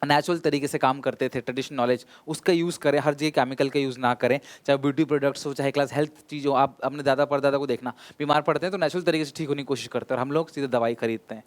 नेचुरल तरीके से काम करते थे, ट्रेडिशनल नॉलेज, उसका यूज़ करें। हर जगह केमिकल का यूज़ ना करें, चाहे ब्यूटी प्रोडक्ट्स हो, चाहे क्लास हेल्थ चीज़ हो। आप अपने दादा परदादा को देखना, बीमार पड़ते हैं तो नेचुरल तरीके से ठीक होने की कोशिश करते हैं, और हम लोग सीधे दवाई खरीदते हैं।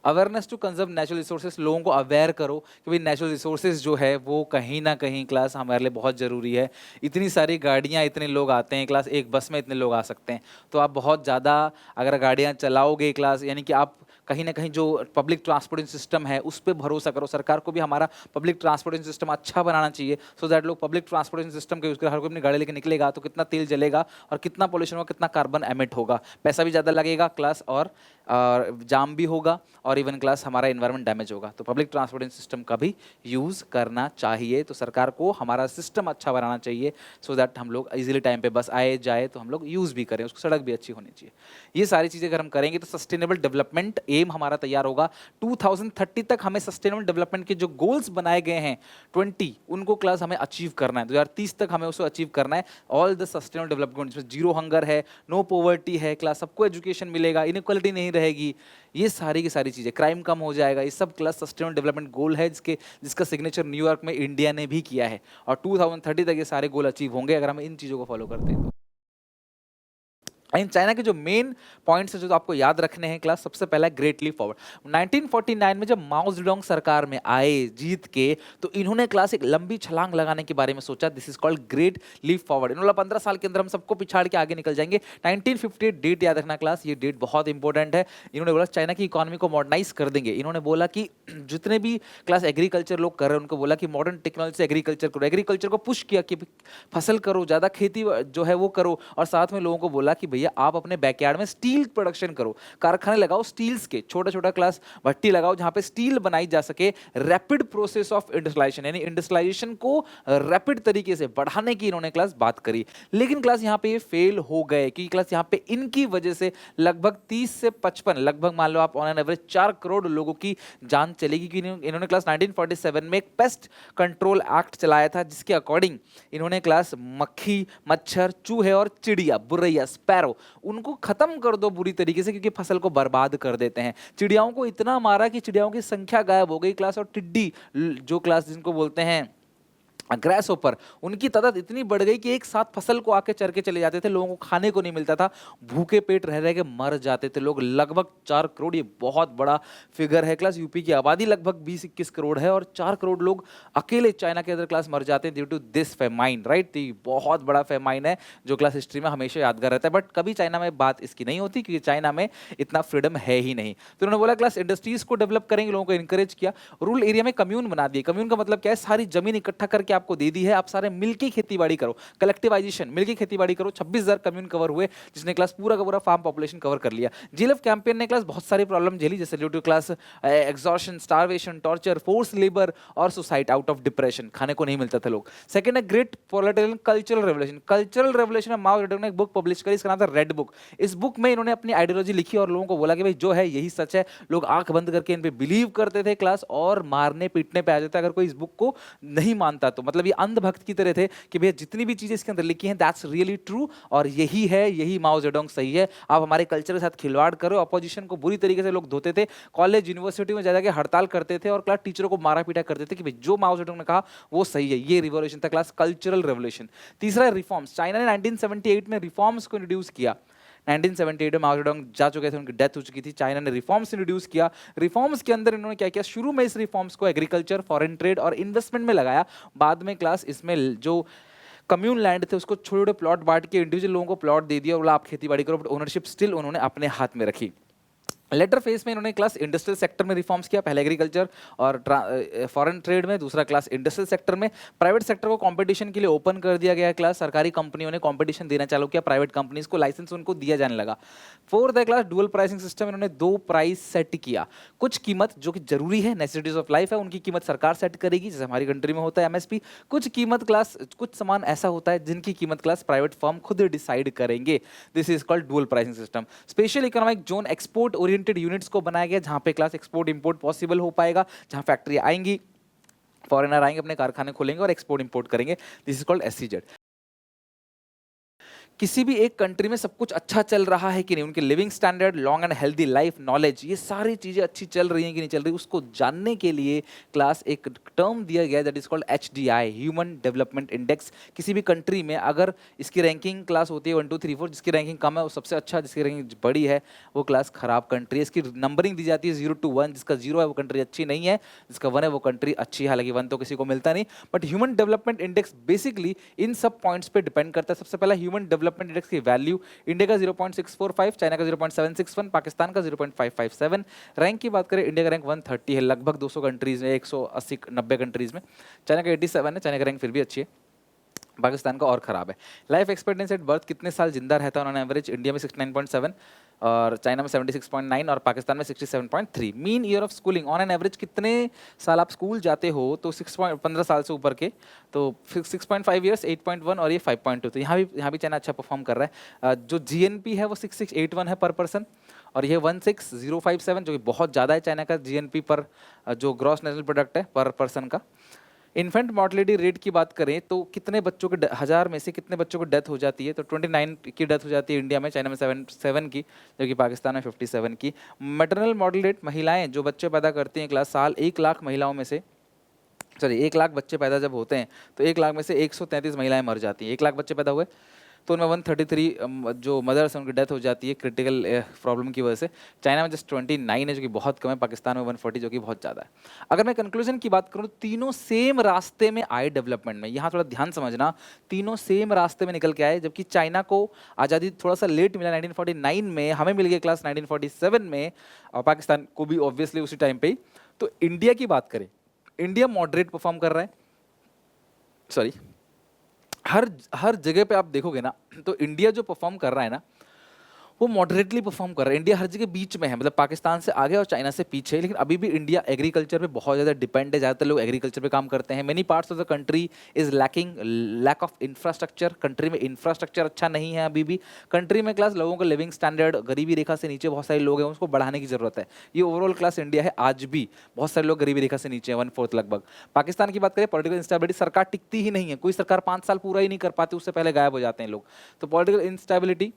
Awareness to conserve natural resources, लोगों को अवेयर करो कि भाई नेचुरल रिसोर्सेज जो है वो कहीं ना कहीं क्लास हमारे लिए बहुत ज़रूरी है। इतनी सारी गाड़ियाँ, इतने लोग आते हैं क्लास, एक बस में इतने लोग आ सकते हैं, तो आप बहुत ज़्यादा अगर गाड़ियाँ चलाओगे क्लास, यानी कि आप कहीं ना कहीं जो पब्लिक ट्रांसपोर्टेशन सिस्टम है उस पर भरोसा करो। सरकार को भी हमारा पब्लिक ट्रांसपोर्टेशन सिस्टम अच्छा बनाना चाहिए, सो दैट लोग पब्लिक ट्रांसपोर्टेशन सिस्टम के यूज कर, हर कोई अपनी गाड़ी लेके निकलेगा तो कितना तेल जलेगा और कितना पोल्यूशन होगा, कितना कार्बन एमिट होगा, पैसा भी ज़्यादा लगेगा क्लास, और जाम भी होगा, और इवन क्लास हमारा इन्वायरमेंट डैमेज होगा। तो पब्लिक ट्रांसपोर्टेशन सिस्टम का भी यूज़ करना चाहिए। तो सरकार को हमारा सिस्टम अच्छा बनाना चाहिए, सो दैट हम लोग इजीली टाइम पे बस आए जाए तो हम लोग यूज़ भी करें, उसको सड़क भी अच्छी होनी चाहिए। ये सारी चीज़ें अगर हम करेंगे तो सस्टेनेबल डेवलपमेंट एम हमारा तैयार होगा। 2030 तक हमें सस्टेनेबल डेवलपमेंट के जो गोल्स बनाए गए हैं 20, उनको क्लास हमें अचीव करना है। 2030 तक हमें उसको अचीव करना है। ऑल द सस्टेनेबल डेवलपमेंट, जिसमें जीरो हंगर है, नो पॉवर्टी है क्लास, सबको एजुकेशन मिलेगा, इनइक्वालिटी नहीं रहेगी, ये सारी की सारी चीज़ें, क्राइम कम हो जाएगा, ये सब क्लास सस्टेनेबल डेवलपमेंट गोल है जिसका सिग्नेचर न्यूयॉर्क में इंडिया ने भी किया है। और 2030 तक ये सारे गोल अचीव होंगे अगर हम इन चीज़ों को फॉलो करते हैं। इन चाइना के जो मेन पॉइंट्स है जो आपको याद रखने हैं क्लास, सबसे पहला है ग्रेट लीप फॉरवर्ड। 1949 में जब माओ जेडोंग सरकार में आए जीत के, तो इन्होंने क्लास एक लंबी छलांग लगाने के बारे में सोचा, this is called great leap forward. इन्होंने 15 साल के अंदर हम सबको पिछाड़ के आगे निकल जाएंगे। 1958 डेट याद रखना क्लास, ये डेट बहुत इंपॉर्टेंट है। इन्होंने बोला चाइना की इकोनॉमी को मॉडर्नाइज कर देंगे। इन्होंने बोला कि जितने भी क्लास एग्रीकल्चर लोग कर रहे हैं उनको बोला कि मॉडर्न टेक्नोलॉजी से एग्रीकल्चर करो, एग्रीकल्चर को पुश किया कि फसल करो, ज़्यादा खेती जो है वो करो, और साथ में लोगों को बोला कि भैया आप अपने बैकयार्ड में स्टील प्रोडक्शन करो, कारखाने लगाओ स्टील्स के, छोटा छोटा क्लास भट्टी लगाओ जहां पे स्टील बनाई जा सके। रैपिड प्रोसेस ऑफ इंडस्ट्रियलाइजेशन, यानी इंडस्ट्रियलाइजेशन को रैपिड तरीके से बढ़ाने की इन्होंने क्लास बात करी। लेकिन क्लास यहाँ पे ये फेल हो गए, क्योंकि क्लास यहाँ पे इनकी वजह से लगभग 30 से 55, लगभग मान लो आप ऑन एन एवरेज 4 करोड़ लोगों की जान चलेगी। कि इन्होंने क्लास 1947 में एक पेस्ट कंट्रोल एक्ट चलाया था, जिसके अकॉर्डिंग इन्होंने क्लास मक्खी, मच्छर, चूहे और चिड़िया, बुरैया, स्पैरो, उनको खत्म कर दो बुरी तरीके से, क्योंकि फसल को बर्बाद कर देते हैं। चिड़ियाओं को इतना मारा कि चिड़ियाओं की संख्या गायब हो गई क्लास, और टिड्डी जो क्लास जिनको बोलते हैं ग्रास ऊपर, उनकी तादाद इतनी बढ़ गई कि एक साथ फसल को आके चर के चले जाते थे, लोगों को खाने को नहीं मिलता था, भूखे पेट रह रह के मर जाते थे लोग। लगभग 4 करोड़, ये बहुत बड़ा फिगर है क्लास। यूपी की आबादी लगभग 20-21 करोड़ है, और 4 करोड़ लोग अकेले चाइना के अंदर क्लास मर जाते हैं due to this famine, right. बहुत बड़ा फेमाइन है जो क्लास हिस्ट्री में हमेशा यादगार रहता है। बट कभी चाइना में बात इसकी नहीं होती, क्योंकि चाइना में इतना फ्रीडम है ही नहीं। तो उन्होंने बोला क्लास इंडस्ट्रीज को डेवलप करेंगे, लोगों को इंकरेज किया। रूरल एरिया में कम्यून बना दिए। कम्यून का मतलब क्या है, सारी जमीन इकट्ठा करके आपको दे दी है, आप सारे मिलके खेतीबाड़ी करो, कलेक्टिवाइजेशन, मिलके खेतीबाड़ी करो। 26,000 कम्यून कवर हुए, जिसने क्लास पूरा का पूरा फार्म पॉपुलेशन कवर कर लिया। जीएलएफ कैंपेन ने क्लास बहुत सारी प्रॉब्लम झेली, जैसे due to class exhaustion, starvation, torture, force labour और सुसाइड आउट ऑफ डिप्रेशन, खाने को नहीं मिलता था लोग। सेकंड है great political cultural revolution. Cultural revolution में माओ जेडोंग ने एक बुक पब्लिश करी, इसका नाम था रेड बुक। इस बुक में इन्होंने अपनी आइडियोलॉजी लिखी और लोगों को बोला कि भाई जो है यही सच है। लोग आंख बंद करके इन पे बिलीव करते थे क्लास, और मारने पीटने पे आ जाता अगर कोई इस बुक को नहीं मानता तो। मतलब ये अंधभक्त की तरह थे कि भैया जितनी भी चीजें इसके अंदर लिखी हैं दैट्स रियली ट्रू, और यही है, यही माओ जेडोंग सही है। आप हमारे कल्चर के साथ खिलवाड़ करो। अपोजिशन को बुरी तरीके से लोग धोते थे, कॉलेज यूनिवर्सिटी में जाकर हड़ताल करते थे, और क्लास टीचरों को मारा पीटा करते थे कि भाई जो माओ जेडोंग ने कहा वो सही है। ये रिवॉल्यूशन था क्लास, कल्चरल रेवोल्यूशन। तीसरा है रिफॉर्म्स। चाइना ने 1978 में रिफॉर्म्स को इंट्रोड्यूस किया। 1978 में माओ जेडोंग जा चुके थे, उनकी डेथ हो चुकी थी। चाइना ने रिफॉर्म्स इंट्रोड्यूस किया। रिफॉर्म्स के अंदर इन्होंने क्या किया, शुरू में इस रिफॉर्म्स को एग्रीकल्चर, फॉरेन ट्रेड और इन्वेस्टमेंट में लगाया। बाद में क्लास इसमें जो कम्यून लैंड थे उसको छोटे छोटे प्लॉट बांट के इंडिविजुअल लोगों को प्लॉट दे दिया और बोला आप खेती-बाड़ी करो, बट ओनरशिप स्टिल उन्होंने अपने हाथ में रखी। लेटर फेज में इन्होंने क्लास इंडस्ट्रियल सेक्टर में रिफॉर्म्स किया, पहले एग्रीकल्चर और फॉरेन ट्रेड में, दूसरा क्लास इंडस्ट्रियल सेक्टर में। प्राइवेट सेक्टर को कंपटीशन के लिए ओपन कर दिया गया क्लास, सरकारी कंपनियों ने कंपटीशन देना चालू किया, प्राइवेट कंपनीज को लाइसेंस उनको दिया जाने लगा। फोर्थ है क्लास डुअल प्राइसिंग सिस्टम। इन्होंने 2 प्राइस सेट किया। कुछ कीमत जो कि जरूरी है, नेसेसिटीज ऑफ लाइफ है, उनकी कीमत सरकार सेट करेगी, जैसे हमारी कंट्री में होता है एमएसपी। कुछ कीमत क्लास, कुछ सामान ऐसा होता है जिनकी कीमत क्लास प्राइवेट फर्म खुद डिसाइड करेंगे। This is called dual pricing system. Special economic zone, export oriented units को बनाया गया, जहां पे क्लास एक्सपोर्ट इंपोर्ट पॉसिबल हो पाएगा, जहां फैक्ट्री आएंगी, फॉरेनर आएंगे, अपने कारखाने खोलेंगे और एक्सपोर्ट इंपोर्ट करेंगे। This is called SCZ. किसी भी एक कंट्री में सब कुछ अच्छा चल रहा है कि नहीं, उनके living standard, long and healthy life, knowledge, ये सारी चीजें अच्छी चल रही हैं कि नहीं चल रही, उसको जानने के लिए क्लास एक टर्म दिया गया that is called HDI, human development index. किसी भी कंट्री में अगर इसकी रैंकिंग क्लास होती है 1 2 3 4, जिसकी रैंकिंग कम है वो सबसे अच्छा, जिसकी रैंकिंग बड़ी है वो क्लास खराब कंट्री है। इसकी नंबरिंग दी जाती है 0 to 1, जिसका 0 है वो कंट्री अच्छी नहीं है, जिसका 1 है वो कंट्री अच्छी है। हालांकि 1 तो किसी को मिलता नहीं, but human development index basically इन सब पॉइंट्स पे डिपेंड करता है। सबसे पहला ह्यूमन डेवलपमेंट डेवलपमेंट इंडेक्स की वैल्यू, इंडिया का 0.645, चाइना का 0.761, पाकिस्तान का 0.557। रैंक की बात करें, इंडिया का रैंक 130 है लगभग 200 कंट्रीज में, 180-90 कंट्रीज में। चाइना का 87 है, चाइना का रैंक फिर भी अच्छी है, पाकिस्तान का और ख़राब है। लाइफ एक्सपेक्टेंसी एट बर्थ कितने साल जिंदा रहता है उन्होंने एवरेज, इंडिया में 69.7 और चाइना में 76.9 और पाकिस्तान में 67.3। Mean year of schooling on an average कितने साल आप स्कूल जाते हो, तो 15 साल से ऊपर के तो 6.5 ईयर्स, 8.1 और ये 5.2। तो यहाँ भी चाइना अच्छा परफॉर्म कर रहा है। जो जीएनपी है वो 6681 है पर पर्सन और ये 16057 जो कि बहुत ज़्यादा है चाइना का जीएनपी पर जो ग्रॉस नेशनल प्रोडक्ट है पर पर्सन का। इन्फेंट मॉर्टलिटी रेट की बात करें तो कितने बच्चों के 1000 में से कितने बच्चों को डेथ हो जाती है, तो 29 की डेथ हो जाती है इंडिया में, चाइना में 7 की, जबकि पाकिस्तान में 57 की। मैटरनल मॉर्टल रेट, महिलाएं जो बच्चे पैदा करती हैं क्लास साल, 1 लाख महिलाओं में से 1 लाख बच्चे पैदा जब होते हैं तो 1 लाख में से 133 महिलाएं मर जाती हैं। 1 लाख बच्चे पैदा हुए तो उनमें 133 जो मदर्स हैं उनकी डेथ हो जाती है क्रिटिकल प्रॉब्लम की वजह से। चाइना में जस्ट 29 है जो कि बहुत कम है, पाकिस्तान में 140 जो कि बहुत ज़्यादा है। अगर मैं कंक्लूजन की बात करूँ तो तीनों सेम रास्ते में आए डेवलपमेंट में, यहाँ थोड़ा ध्यान समझना, तीनों सेम रास्ते में निकल के आए। जबकि चाइना को आज़ादी थोड़ा सा लेट मिला 1949 में, हमें मिल गया क्लास 1947 में, और पाकिस्तान को भी ऑब्वियसली उसी टाइम पे ही। तो इंडिया की बात करें, इंडिया मॉडरेट परफॉर्म कर रहा है, सॉरी हर जगह पे आप देखोगे ना तो इंडिया जो परफॉर्म कर रहा है ना वो मॉडरेटली परफॉर्म कर रहा है। इंडिया हर जगह बीच में है, मतलब पाकिस्तान से आगे और चाइना से पीछे है, लेकिन अभी भी इंडिया एग्रीकल्चर पे बहुत ज़्यादा डिपेंड है। ज़्यादातर लोग एग्रीकल्चर पे काम करते हैं। Many parts of the country is lacking lack of infrastructure, country में इंफ्रास्ट्रक्चर अच्छा नहीं है अभी भी। कंट्री में क्लास लोगों का लिविंग स्टैंडर्ड, गरीबी रेखा से नीचे बहुत सारे लोग हैं, उसको बढ़ाने की जरूरत है। ये ओवरऑल क्लास इंडिया है, आज भी बहुत सारे लोग गरीबी रेखा से नीचे हैं, 1/4 लगभग। पाकिस्तान की बात करें, पॉलिटिकल इंस्टेबिलिटी, सरकार टिकती ही नहीं है, कोई सरकार 5 साल पूरा ही नहीं कर पाती, उससे पहले गायब हो जाते हैं लोग। तो पॉलिटिकल इंस्टेबिलिटी,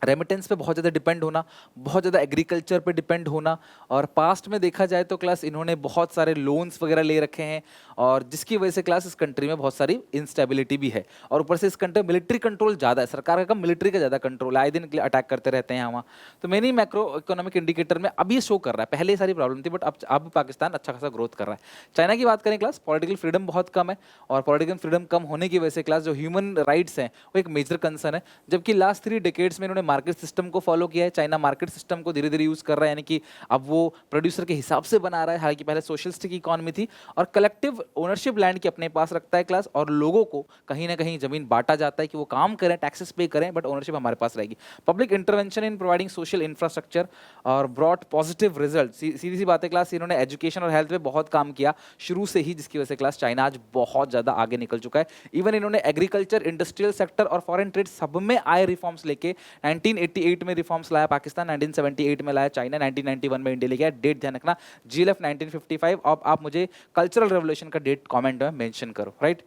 रेमिटेंस पे बहुत ज़्यादा डिपेंड होना, बहुत ज़्यादा एग्रीकल्चर पे डिपेंड होना, और पास्ट में देखा जाए तो क्लास इन्होंने बहुत सारे लोन्स वगैरह ले रखे हैं, और जिसकी वजह से क्लास इस कंट्री में बहुत सारी इंस्टेबिलिटी भी है। और ऊपर से इस कंट्री में मिलिट्री कंट्रोल ज़्यादा है, सरकार का कम, मिलिट्री का ज़्यादा कंट्रोल है, आए दिन अटैक करते रहते हैं वहाँ। तो मेनी मैक्रो इकोनॉमिक इंडिकेटर में अभी शो कर रहा है, पहले ये सारी प्रॉब्लम थी बट अब पाकिस्तान अच्छा खासा ग्रोथ कर रहा है। चाइना की बात करें क्लास, पॉलिटिकल फ्रीडम बहुत कम है, और पॉलिटिकल फ्रीडम कम होने की वजह से क्लास जो ह्यूमन राइट्स हैं वो एक मेजर कंसर्न है। जबकि लास्ट 3 डेकेड्स में इन्होंने मार्केट सिस्टम को फॉलो किया है। चाइना मार्केट सिस्टम को धीरे धीरे यूज कर रहा है, यानी कि अब वो प्रोड्यूसर के हिसाब से बना रहा है, हालांकि पहले सोशलिस्टिक इकोनॉमी थी। और कलेक्टिव ओनरशिप लैंड की अपने पास रखता है क्लास, और लोगों को कहीं ना कहीं जमीन बांटा जाता है कि वो काम करें, टैक्सेस पे करें, बट ओनरशिप हमारे पास रहेगी। Public intervention in providing social infrastructure और ब्रॉट पॉजिटिव रिजल्ट, सीधी सी बात है क्लास, इन्होंने एजुकेशन और हेल्थ पे बहुत काम किया शुरू से ही, जिसकी वजह से क्लास चाइना आज बहुत ज्यादा आगे निकल चुका है। इवन इन्होंने एग्रीकल्चर, इंडस्ट्रियल सेक्टर और फॉरेन ट्रेड सब में आए रिफॉर्म्स लेके। 1988 में रिफॉर्म्स लाया पाकिस्तान, 1978 में लाया चाइना, 1991 में इंडिया लेके आया। डेट ध्यान रखना, जीएलएफ 1955। अब आप मुझे कल्चरल रेवोल्यूशन का डेट कमेंट में मेंशन करो, राइट।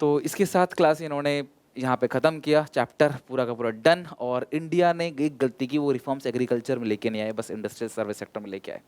तो इसके साथ क्लास इन्होंने यहाँ पे खत्म किया, चैप्टर पूरा का पूरा डन। और इंडिया ने एक गलती की, वो रिफॉर्म्स एग्रीकल्चर में लेके नहीं आए, बस इंडस्ट्रियल सर्विस सेक्टर में लेके आए।